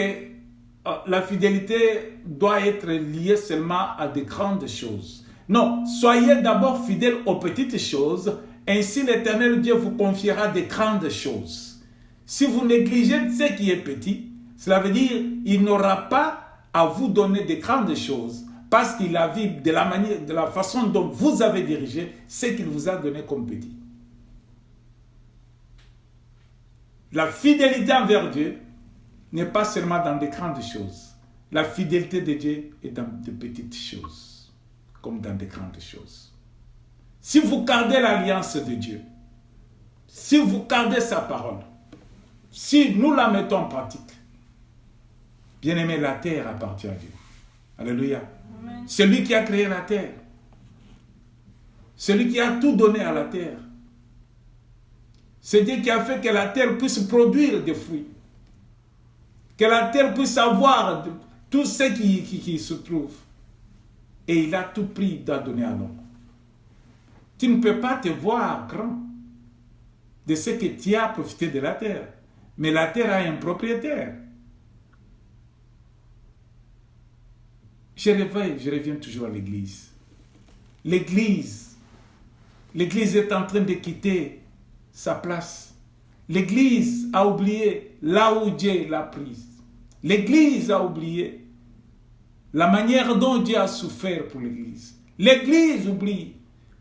la fidélité doit être liée seulement à de grandes choses. Non, soyez d'abord fidèles aux petites choses, ainsi l'Éternel Dieu vous confiera de grandes choses. Si vous négligez ce qui est petit, cela veut dire qu'il n'aura pas à vous donner de grandes choses, parce qu'il a vu de la façon dont vous avez dirigé ce qu'il vous a donné comme petit. La fidélité envers Dieu n'est pas seulement dans de grandes choses. La fidélité de Dieu est dans de petites choses, comme dans de grandes choses. Si vous gardez l'alliance de Dieu, si vous gardez sa parole, si nous la mettons en pratique, bien aimé, la terre appartient à Dieu. Alléluia. Amen. C'est lui qui a créé la terre. C'est lui qui a tout donné à la terre. C'est Dieu qui a fait que la terre puisse produire des fruits. Que la terre puisse avoir tout ce qui se trouve. Et il a tout pris d'en donner à l'homme. Tu ne peux pas te voir grand de ce que tu as profité de la terre. Mais la terre a un propriétaire. Je reviens toujours à l'église. L'église est en train de quitter sa place. L'église a oublié là où Dieu l'a prise. L'église a oublié la manière dont Dieu a souffert pour l'église. L'église oublie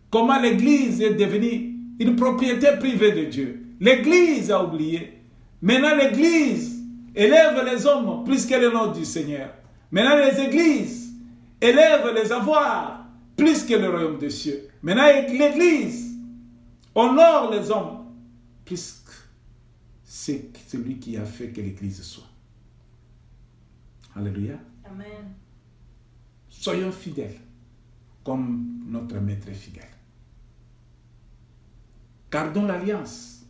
comment l'église est devenue une propriété privée de Dieu. L'église a oublié. Maintenant l'église élève les hommes plus que le nom du Seigneur. Maintenant les églises élèvent les avoirs plus que le royaume des cieux. Maintenant l'église honore les hommes plus que c'est celui qui a fait que l'église soit. Alléluia. Amen. Soyons fidèles comme notre maître est fidèle. Gardons l'alliance.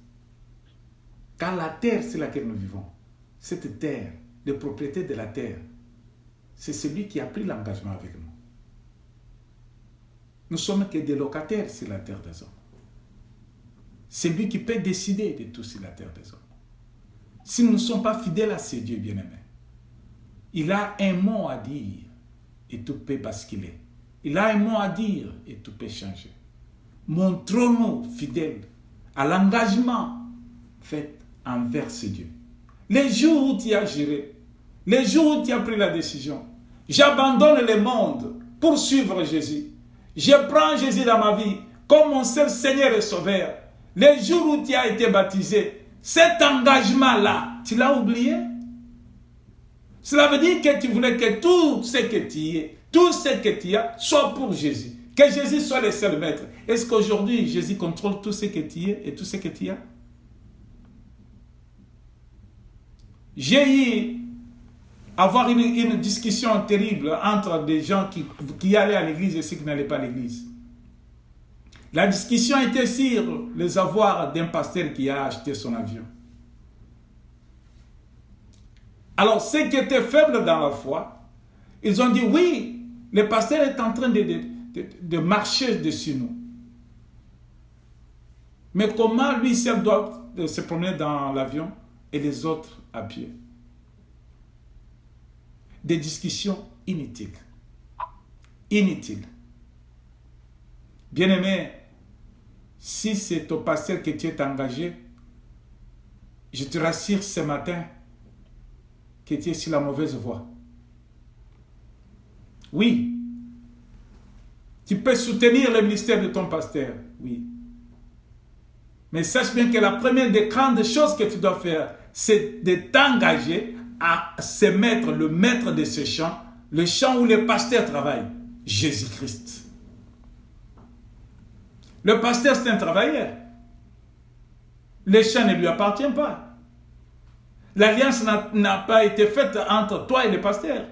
Car la terre sur laquelle nous vivons, cette terre, les propriétés de la terre, c'est celui qui a pris l'engagement avec nous. Nous sommes que des locataires sur la terre des hommes. C'est lui qui peut décider de tout sur la terre des hommes. Si nous ne sommes pas fidèles à ce Dieu bien-aimé, il a un mot à dire et tout peut basculer. Il a un mot à dire et tout peut changer. Montrons-nous fidèles à l'engagement fait envers ce Dieu. Les jours où tu as géré, les jours où tu as pris la décision, j'abandonne le monde pour suivre Jésus. Je prends Jésus dans ma vie comme mon seul Seigneur et Sauveur. Les jours où tu as été baptisé, cet engagement-là, tu l'as oublié? Cela veut dire que tu voulais que tout ce que tu es, tout ce que tu as, soit pour Jésus. Que Jésus soit le seul maître. Est-ce qu'aujourd'hui, Jésus contrôle tout ce que tu es et tout ce que tu as? J'ai eu avoir une discussion terrible entre des gens qui allaient à l'église et ceux qui n'allaient pas à l'église. La discussion était sur les avoirs d'un pasteur qui a acheté son avion. Alors, ceux qui étaient faibles dans la foi, ils ont dit, oui, le pasteur est en train de marcher dessus nous. Mais comment lui seul doit se promener dans l'avion et les autres à pied? Des discussions inutiles. Inutiles. Bien-aimé, si c'est au pasteur que tu es engagé, je te rassure ce matin que tu es sur la mauvaise voie. Oui, tu peux soutenir le ministère de ton pasteur, oui. Mais sache bien que la première des grandes choses que tu dois faire, c'est de t'engager à se mettre, le maître de ce champ, le champ où le pasteur travaille, Jésus-Christ. Le pasteur, c'est un travailleur. Le champ ne lui appartient pas. L'alliance n'a pas été faite entre toi et le pasteur.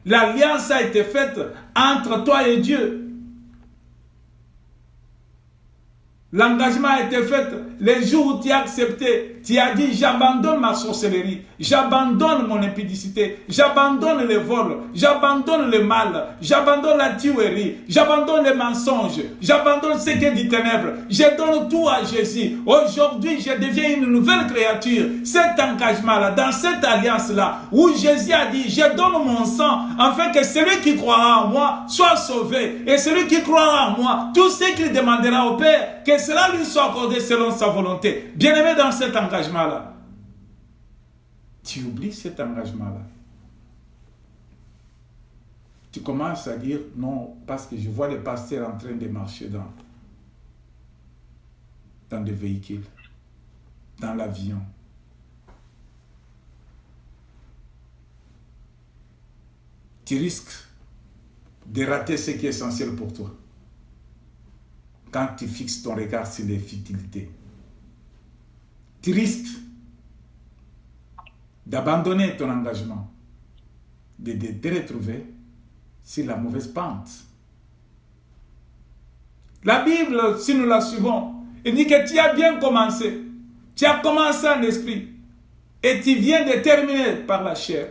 L'alliance a été faite entre toi et Dieu. L'engagement a été fait les jours où tu as accepté. Tu as dit, j'abandonne ma sorcellerie, j'abandonne mon impudicité, j'abandonne les vols, j'abandonne le mal, j'abandonne la tuerie, j'abandonne les mensonges, j'abandonne ce qui est du ténèbre. Je donne tout à Jésus. Aujourd'hui, je deviens une nouvelle créature. Cet engagement-là, dans cette alliance-là, où Jésus a dit, je donne mon sang, afin que celui qui croira en moi soit sauvé. Et celui qui croira en moi, tout ce qu'il demandera au Père, que cela lui soit accordé selon sa volonté. Bien-aimé, dans cet engagement-là, tu oublies cet engagement-là. Tu commences à dire non, parce que je vois les pasteurs en train de marcher dans des véhicules, dans l'avion. Tu risques de rater ce qui est essentiel pour toi. Quand tu fixes ton regard sur les futilités, tu risques d'abandonner ton engagement, de te retrouver sur la mauvaise pente. La Bible, si nous la suivons, elle dit que tu as bien commencé. Tu as commencé en esprit et tu viens de terminer par la chair.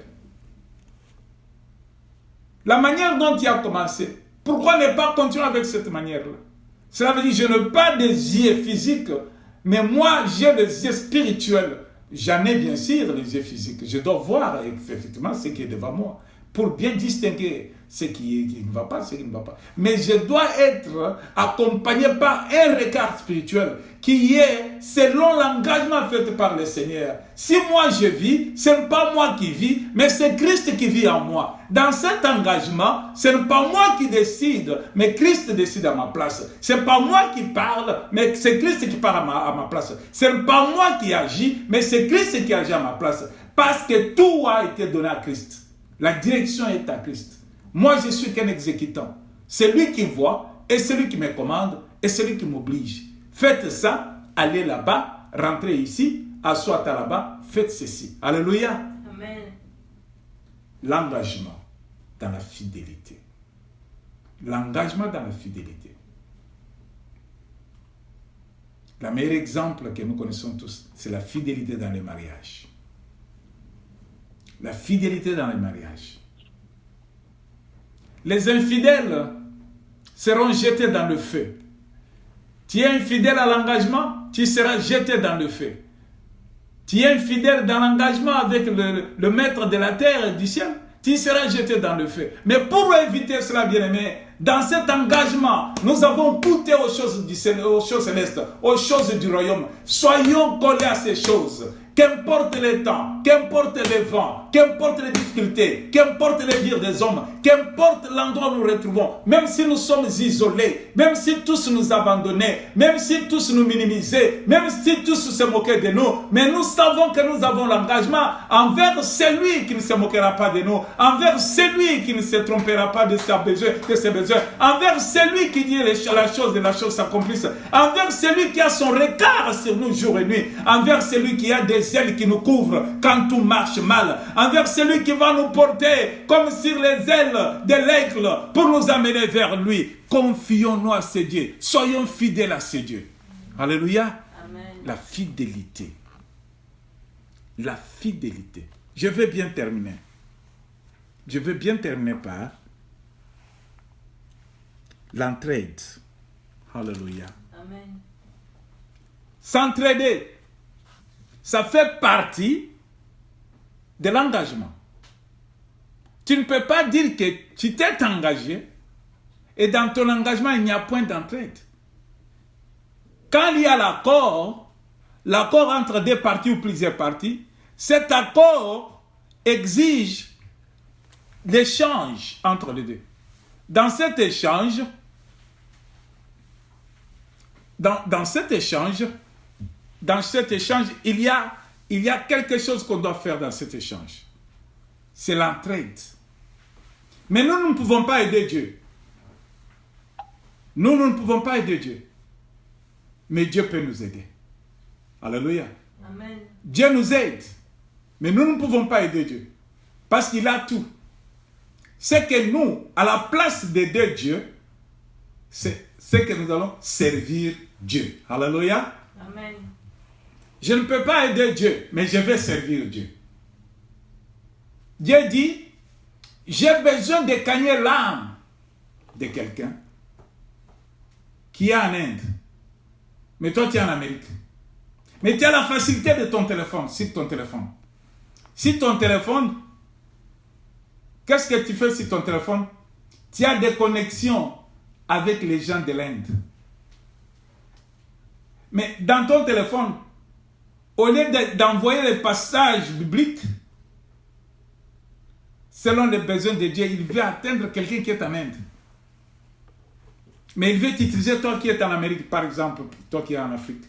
La manière dont tu as commencé, pourquoi ne pas continuer avec cette manière-là? Cela veut dire que je n'ai pas des yeux physiques, mais moi j'ai des yeux spirituels. J'en ai bien sûr les yeux physiques. Je dois voir effectivement ce qui est devant moi pour bien distinguer ce qui ne va pas, ce qui ne va pas. Mais je dois être accompagné par un regard spirituel qui est selon l'engagement fait par le Seigneur. Si moi je vis, ce n'est pas moi qui vis, mais c'est Christ qui vit en moi. Dans cet engagement, ce n'est pas moi qui décide, mais Christ décide à ma place. Ce n'est pas moi qui parle, mais c'est Christ qui parle à ma place. Ce n'est pas moi qui agis, mais c'est Christ qui agit à ma place. Parce que tout a été donné à Christ. La direction est à Christ. Moi, je suis qu'un exécutant. C'est lui qui voit, et c'est lui qui me commande, et c'est lui qui m'oblige. Faites ça, allez là-bas, rentrez ici, assoyez là-bas, faites ceci. Alléluia. Amen. L'engagement dans la fidélité. L'engagement dans la fidélité. Le meilleur exemple que nous connaissons tous, c'est la fidélité dans les mariages. La fidélité dans les mariages. Les infidèles seront jetés dans le feu. Tu es infidèle à l'engagement, tu seras jeté dans le feu. Tu es infidèle dans l'engagement avec le maître de la terre et du ciel, tu seras jeté dans le feu. Mais pour éviter cela, bien-aimé, dans cet engagement, nous avons goûté aux choses du ciel, aux choses célestes, aux choses du royaume. Soyons collés à ces choses. Qu'importe les temps, qu'importe les vents, qu'importe les difficultés, qu'importe les dires des hommes, qu'importe l'endroit où nous nous retrouvons, même si nous sommes isolés, même si tous nous abandonnaient, même si tous nous minimisaient, même si tous se moquaient de nous, mais nous savons que nous avons l'engagement envers celui qui ne se moquera pas de nous, envers celui qui ne se trompera pas de ses besoins, envers celui qui dit la chose et la chose s'accomplisse, envers celui qui a son regard sur nous jour et nuit, envers celui qui a des des ailes qui nous couvrent quand tout marche mal, envers celui qui va nous porter comme sur les ailes de l'aigle pour nous amener vers lui. Confions-nous à ce Dieu. Soyons fidèles à ce Dieu. Alléluia. Amen. La fidélité. La fidélité. Je vais bien terminer. Je veux bien terminer par l'entraide. Alléluia. Amen. S'entraider, ça fait partie de l'engagement. Tu ne peux pas dire que tu t'es engagé et dans ton engagement, il n'y a point d'entraide. Quand il y a l'accord entre deux parties ou plusieurs parties, cet accord exige l'échange entre les deux. Dans cet échange, il y a quelque chose qu'on doit faire dans cet échange. C'est l'entraide. Mais nous ne pouvons pas aider Dieu. Nous ne pouvons pas aider Dieu. Mais Dieu peut nous aider. Alléluia. Amen. Dieu nous aide. Mais nous ne pouvons pas aider Dieu. Parce qu'il a tout. C'est que nous, à la place d'aider Dieu, c'est que nous allons servir Dieu. Alléluia. Amen. Je ne peux pas aider Dieu, mais je vais servir Dieu. Dieu dit, j'ai besoin de gagner l'âme de quelqu'un qui est en Inde. Mais toi, tu es en Amérique. Mais tu as la facilité de ton téléphone, sur ton téléphone. Si ton téléphone, qu'est-ce que tu fais sur ton téléphone? Tu as des connexions avec les gens de l'Inde. Mais dans ton téléphone, au lieu d'envoyer les passages bibliques, selon les besoins de Dieu, il veut atteindre quelqu'un qui est en Inde. Mais il veut t'utiliser toi qui es en Amérique, par exemple, toi qui es en Afrique.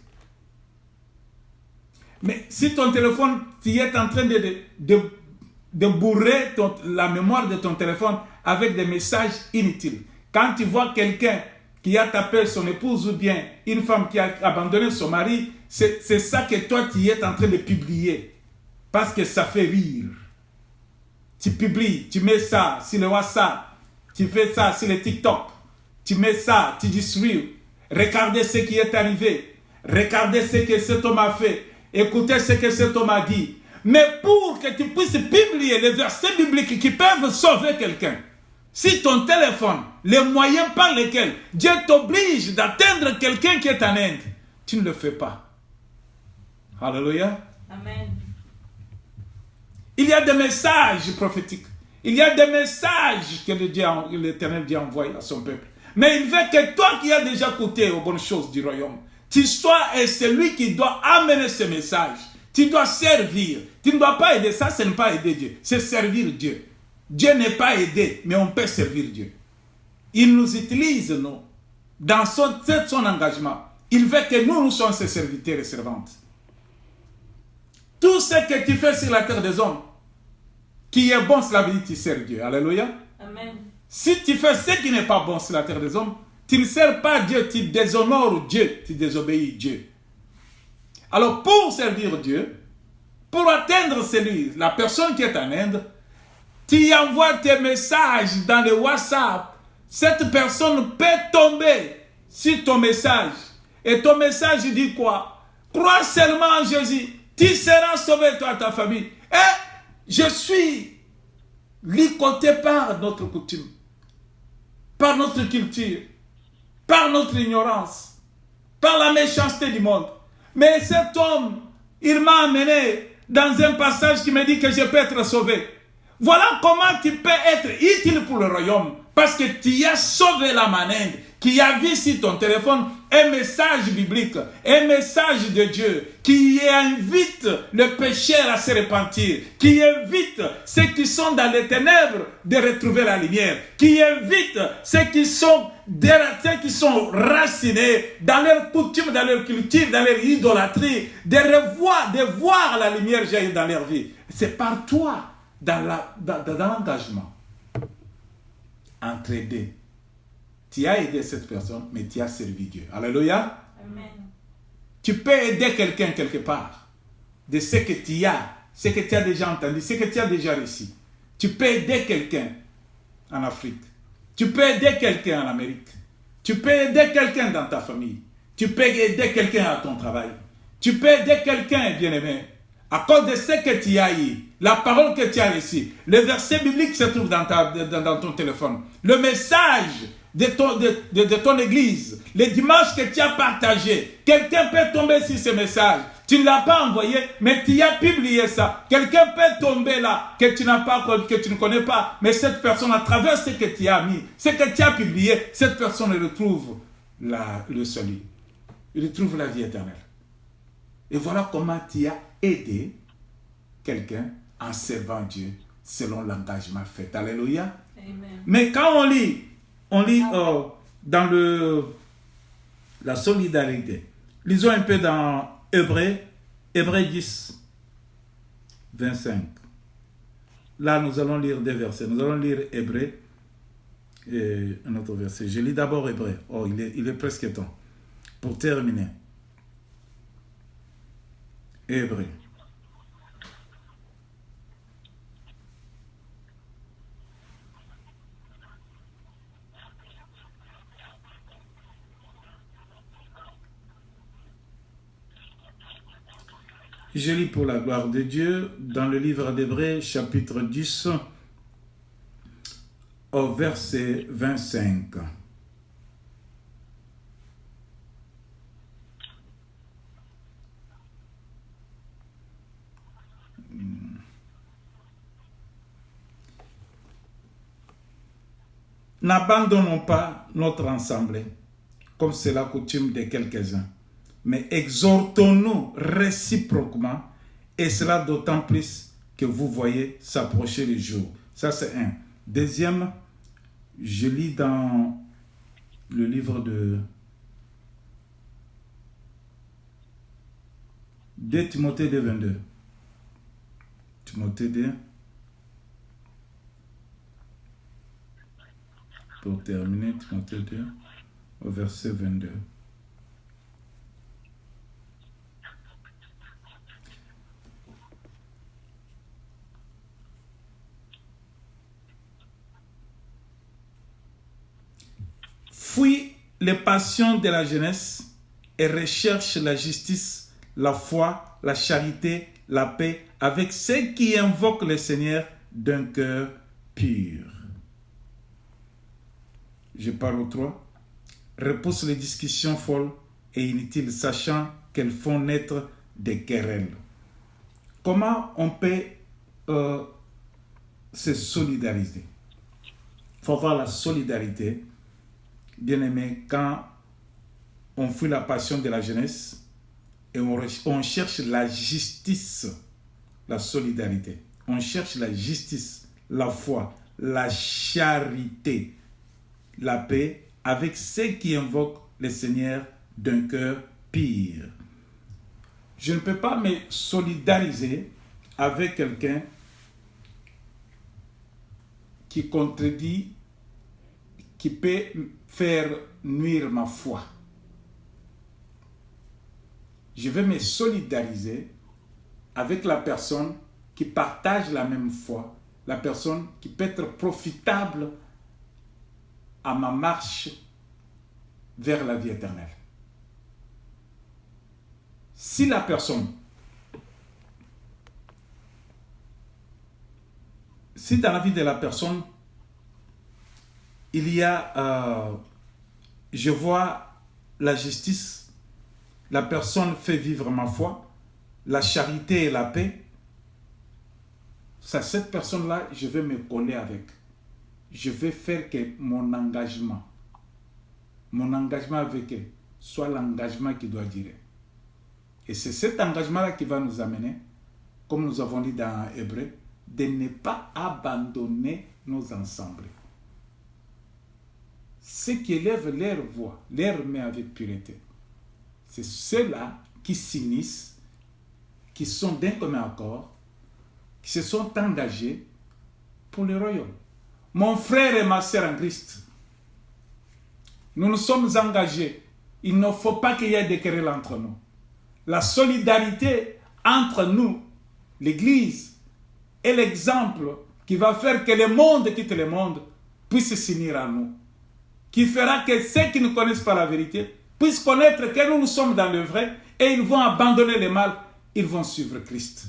Mais si ton téléphone, tu es en train de bourrer la mémoire de ton téléphone avec des messages inutiles. Quand tu vois quelqu'un qui a tapé son épouse ou bien une femme qui a abandonné son mari, c'est ça que toi tu es en train de publier. Parce que ça fait rire. Tu publies, tu mets ça sur le WhatsApp, tu fais ça sur le TikTok, tu mets ça, tu distribues. Regardez ce qui est arrivé. Regardez ce que cet homme a fait. Écoutez ce que cet homme a dit. Mais pour que tu puisses publier les versets bibliques qui peuvent sauver quelqu'un, si ton téléphone, les moyens par lesquels Dieu t'oblige d'atteindre quelqu'un qui est en Inde, tu ne le fais pas. Alléluia. Amen. Il y a des messages prophétiques. Il y a des messages que l'Éternel Dieu envoie à son peuple. Mais il veut que toi qui as déjà goûté aux bonnes choses du royaume, tu sois celui qui doit amener ce message. Tu dois servir. Tu ne dois pas aider. Ça, ce n'est pas aider Dieu. C'est servir Dieu. Dieu n'est pas aidé, mais on peut servir Dieu. Il nous utilise, nous, dans son engagement. Il veut que nous soyons ses serviteurs et servantes. Tout ce que tu fais sur la terre des hommes, qui est bon, cela veut dire que tu sers Dieu. Alléluia. Amen. Si tu fais ce qui n'est pas bon sur la terre des hommes, tu ne sers pas Dieu, tu déshonores Dieu, tu désobéis Dieu. Alors pour servir Dieu, pour atteindre la personne qui est en Inde, tu envoies tes messages dans le WhatsApp. Cette personne peut tomber sur ton message. Et ton message dit quoi? Crois seulement en Jésus. Tu seras sauvé, toi et ta famille. Et je suis licoté par notre coutume, par notre culture, par notre ignorance, par la méchanceté du monde. Mais cet homme, il m'a amené dans un passage qui me dit que je peux être sauvé. Voilà comment tu peux être utile pour le royaume. Parce que tu as sauvé la manette, qui a vu sur ton téléphone un message biblique, un message de Dieu, qui invite le pécheur à se repentir, qui invite ceux qui sont dans les ténèbres de retrouver la lumière, qui invite ceux qui sont racinés dans leur coutume, dans leur culture, dans leur idolâtrie, de voir la lumière jaillir dans leur vie. C'est par toi, dans l'engagement. Entraider. Tu as aidé cette personne, mais tu as servi Dieu. Alléluia. Amen. Tu peux aider quelqu'un quelque part. de ce que tu as, ce que tu as déjà entendu, ce que tu as déjà reçu. Tu peux aider quelqu'un en Afrique. Tu peux aider quelqu'un en Amérique. Tu peux aider quelqu'un dans ta famille. Tu peux aider quelqu'un à ton travail. Tu peux aider quelqu'un, bien-aimé, à cause de ce que tu as eu, la parole que tu as reçue. Le verset biblique se trouve dans ton téléphone. Le message de ton église, le dimanche que tu as partagé. Quelqu'un peut tomber sur ce message. Tu ne l'as pas envoyé, mais tu as publié ça. Quelqu'un peut tomber là, que tu ne connais pas. Mais cette personne, à travers ce que tu as mis, ce que tu as publié, cette personne retrouve le salut. Il retrouve la vie éternelle. Et voilà comment tu as aidé quelqu'un en servant Dieu selon l'engagement fait. Alléluia. Amen. Mais quand on lit dans la solidarité, lisons un peu dans Hébreux 10, 25. Là, nous allons lire des versets. Nous allons lire Hébreux et un autre verset. Je lis d'abord Hébreux. Oh, il est presque temps. Pour terminer. Hébreux. Je lis pour la gloire de Dieu dans le livre d'Hébreux, chapitre 10, au verset 25. N'abandonnons pas notre assemblée, comme c'est la coutume de quelques-uns, mais exhortons-nous réciproquement, et cela d'autant plus que vous voyez s'approcher le jour. Ça, c'est un. Deuxième, je lis dans le livre de 2 Timothée 2, 22. Timothée 2. Pour terminer, Timothée 2, au verset 22. Fuis les passions de la jeunesse et recherche la justice, la foi, la charité, la paix avec ceux qui invoquent le Seigneur d'un cœur pur. Je parle au 3. Repousse les discussions folles et inutiles, sachant qu'elles font naître des querelles. Comment on peut se solidariser? Il faut avoir la solidarité, bien aimé, quand on fuit la passion de la jeunesse et on cherche la justice, la solidarité. On cherche la justice, la foi, la charité, la paix avec ceux qui invoquent le Seigneur d'un cœur pur. Je ne peux pas me solidariser avec quelqu'un qui contredit, qui peut faire nuire ma foi. Je vais me solidariser avec la personne qui partage la même foi, la personne qui peut être profitable à ma marche vers la vie éternelle. Si la personne, si dans la vie de la personne, il y a, je vois la justice, la personne fait vivre ma foi, la charité et la paix, c'est cette personne-là, je vais me coller avec. Je vais faire que mon engagement avec elle, soit l'engagement qui doit durer. Et c'est cet engagement-là qui va nous amener, comme nous avons dit dans Hébreux, de ne pas abandonner nos ensembles. Ceux qui élèvent leur voix, leur main avec pureté, c'est ceux-là qui s'unissent, qui sont d'un commun accord, qui se sont engagés pour le royaume. Mon frère et ma sœur en Christ, nous nous sommes engagés. Il ne faut pas qu'il y ait des querelles entre nous. La solidarité entre nous, l'Église, est l'exemple qui va faire que le monde quitte le monde puisse s'unir à nous. Qui fera que ceux qui ne connaissent pas la vérité puissent connaître que nous sommes dans le vrai et ils vont abandonner le mal, ils vont suivre Christ.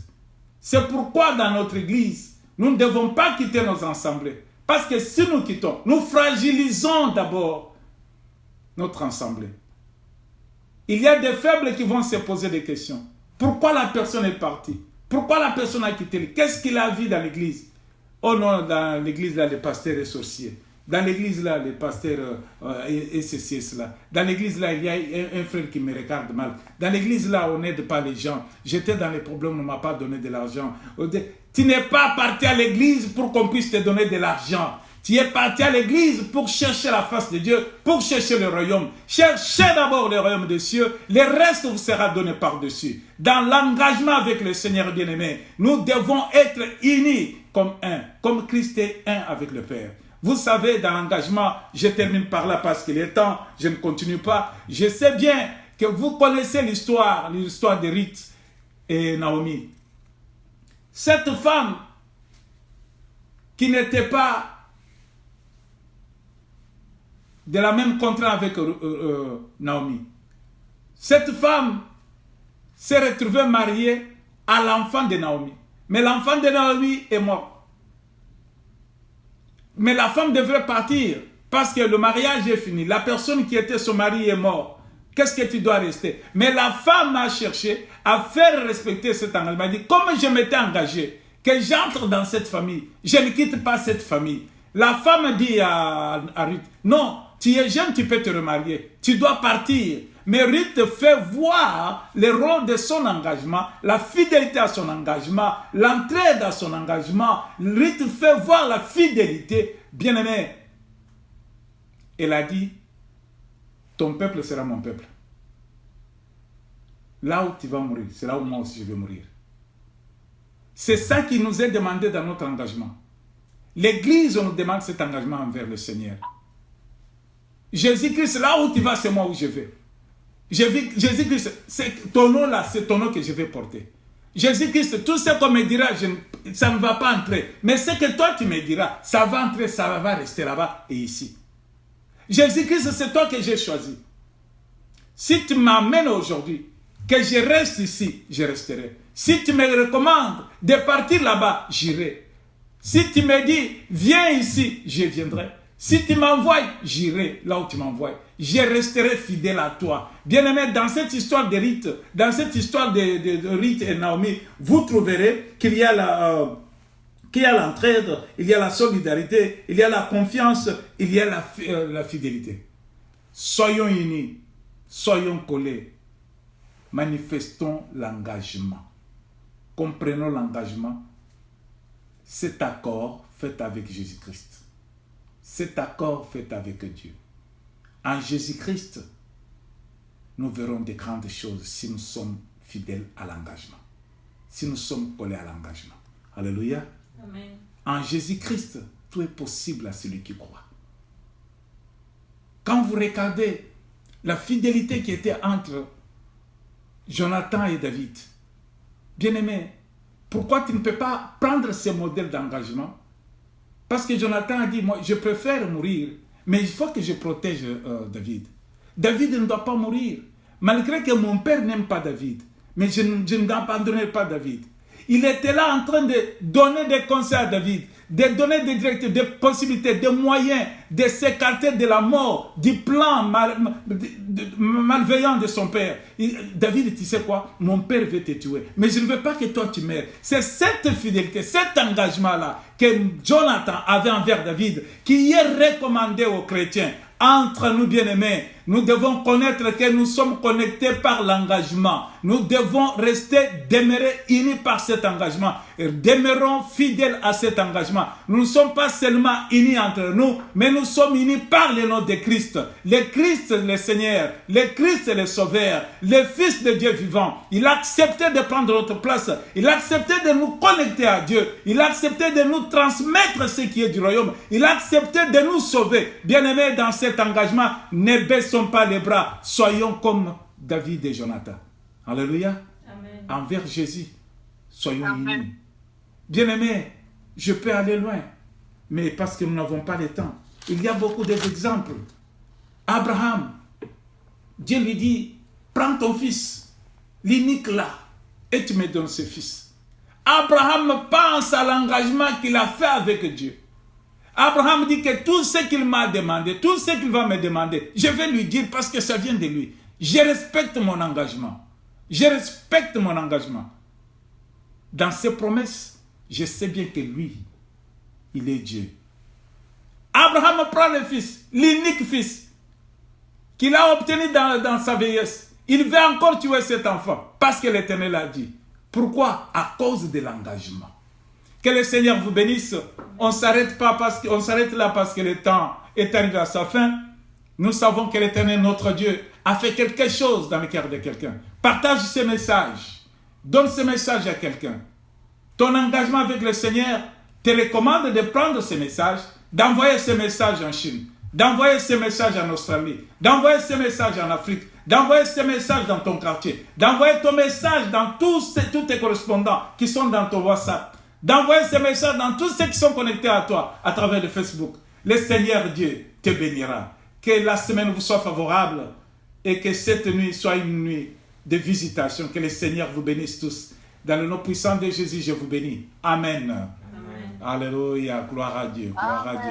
C'est pourquoi dans notre Église, nous ne devons pas quitter nos assemblées. Parce que si nous quittons, nous fragilisons d'abord notre assemblée. Il y a des faibles qui vont se poser des questions. Pourquoi la personne est partie? Pourquoi la personne a quitté? Qu'est-ce qu'il a vu dans l'église? Oh non, dans l'église là, le pasteur est sorcier. Dans l'église là, le pasteur est ceci et cela. Dans l'église là, il y a un frère qui me regarde mal. Dans l'église là, on n'aide pas les gens. J'étais dans les problèmes, on ne m'a pas donné de l'argent. Tu n'es pas parti à l'église pour qu'on puisse te donner de l'argent. Tu es parti à l'église pour chercher la face de Dieu, pour chercher le royaume. Cherchez d'abord le royaume des cieux, le reste vous sera donné par-dessus. Dans l'engagement avec le Seigneur bien-aimé, nous devons être unis comme un, comme Christ est un avec le Père. Vous savez, dans l'engagement, je termine par là parce qu'il est temps, je ne continue pas. Je sais bien que vous connaissez l'histoire de Ruth et Naomi. Cette femme qui n'était pas de la même contrat avec Naomi. Cette femme s'est retrouvée mariée à l'enfant de Naomi. Mais l'enfant de Naomi est mort. Mais la femme devrait partir parce que le mariage est fini. La personne qui était son mari est mort. Qu'est-ce que tu dois rester? Mais la femme a cherché à faire respecter cet engagement. Elle a dit, comme je m'étais engagé, que j'entre dans cette famille, je ne quitte pas cette famille. La femme dit à Ruth, non, tu es jeune, tu peux te remarier. Tu dois partir. Mais Ruth fait voir le rôle de son engagement, la fidélité à son engagement, l'entraide à son engagement. Ruth fait voir la fidélité. Bien-aimé, elle a dit, ton peuple sera mon peuple. Là où tu vas mourir, c'est là où moi aussi je vais mourir. C'est ça qui nous est demandé dans notre engagement. L'Église, on nous demande cet engagement envers le Seigneur. Jésus-Christ, là où tu vas, c'est moi où je vais. Jésus-Christ, c'est ton nom là, c'est ton nom que je vais porter. Jésus-Christ, tout ce qu'on me dira, ça ne va pas entrer. Mais ce que toi tu me diras, ça va entrer, ça va rester là-bas et ici. Jésus-Christ, c'est toi que j'ai choisi. Si tu m'amènes aujourd'hui, que je reste ici, je resterai. Si tu me recommandes de partir là-bas, j'irai. Si tu me dis, viens ici, je viendrai. Si tu m'envoies, j'irai là où tu m'envoies. Je resterai fidèle à toi. Bien-aimé, dans cette histoire de Ruth, dans cette histoire de Ruth et Naomi, vous trouverez qu'il y a l'entraide, il y a la solidarité, il y a la confiance, il y a la fidélité. Soyons unis, soyons collés, manifestons l'engagement. Comprenons l'engagement. Cet accord fait avec Jésus-Christ. Cet accord fait avec Dieu. En Jésus-Christ, nous verrons de grandes choses si nous sommes fidèles à l'engagement. Si nous sommes collés à l'engagement. Alléluia. Amen. En Jésus-Christ, tout est possible à celui qui croit. Quand vous regardez la fidélité qui était entre Jonathan et David, bien-aimé, pourquoi tu ne peux pas prendre ce modèle d'engagement? Parce que Jonathan a dit, moi, je préfère mourir, mais il faut que je protège David. David ne doit pas mourir. Malgré que mon père n'aime pas David, mais je n'abandonnerai pas David. Il était là en train de donner des conseils à David, de donner des directives, des possibilités, des moyens de s'écarter de la mort, du plan malveillant de son père. David, tu sais quoi? Mon père veut te tuer, mais je ne veux pas que toi tu meurs. C'est cette fidélité, cet engagement-là que Jonathan avait envers David, qui est recommandé aux chrétiens. Entre nous bien-aimés, nous devons connaître que nous sommes connectés par l'engagement. Nous devons demeurer unis par cet engagement. Et demeurons fidèles à cet engagement. Nous ne sommes pas seulement unis entre nous, mais nous sommes unis par le nom de Christ. Le Christ, le Seigneur, le Christ, le Sauveur, le Fils de Dieu vivant. Il a accepté de prendre notre place. Il a accepté de nous connecter à Dieu. Il a accepté de nous transmettre ce qui est du royaume. Il a accepté de nous sauver. Bien-aimés, dans cet engagement, ne baissons pas les bras. Soyons comme David et Jonathan. Alléluia. Amen. envers Jésus. Soyons unis. Bien-aimés, je peux aller loin, mais parce que nous n'avons pas le temps. Il y a beaucoup d'exemples. Abraham, Dieu lui dit, prends ton fils, l'unique là, et tu me donnes ce fils. Abraham pense à l'engagement qu'il a fait avec Dieu. Abraham dit que tout ce qu'il m'a demandé, tout ce qu'il va me demander, je vais lui dire parce que ça vient de lui. Je respecte mon engagement. Je respecte mon engagement. Dans ses promesses, je sais bien que lui, il est Dieu. Abraham prend le fils, l'unique fils, qu'il a obtenu dans sa vieillesse. Il veut encore tuer cet enfant, parce que l'Éternel a dit. Pourquoi? À cause de l'engagement. Que le Seigneur vous bénisse. On s'arrête là parce que le temps est arrivé à sa fin. Nous savons que l'Éternel, notre Dieu, a fait quelque chose dans le cœur de quelqu'un. Partage ce message. Donne ce message à quelqu'un. Ton engagement avec le Seigneur te recommande de prendre ce message, d'envoyer ce message en Chine, d'envoyer ce message en Australie, d'envoyer ce message en Afrique, d'envoyer ce message dans ton quartier, d'envoyer ton message dans tous tes correspondants qui sont dans ton WhatsApp, d'envoyer ce message dans tous ceux qui sont connectés à toi à travers le Facebook. Le Seigneur Dieu te bénira. Que la semaine vous soit favorable et que cette nuit soit une nuit de visitation. Que le Seigneur vous bénisse tous. Dans le nom puissant de Jésus, je vous bénis. Amen. Alléluia. Gloire à Dieu. Gloire à Dieu.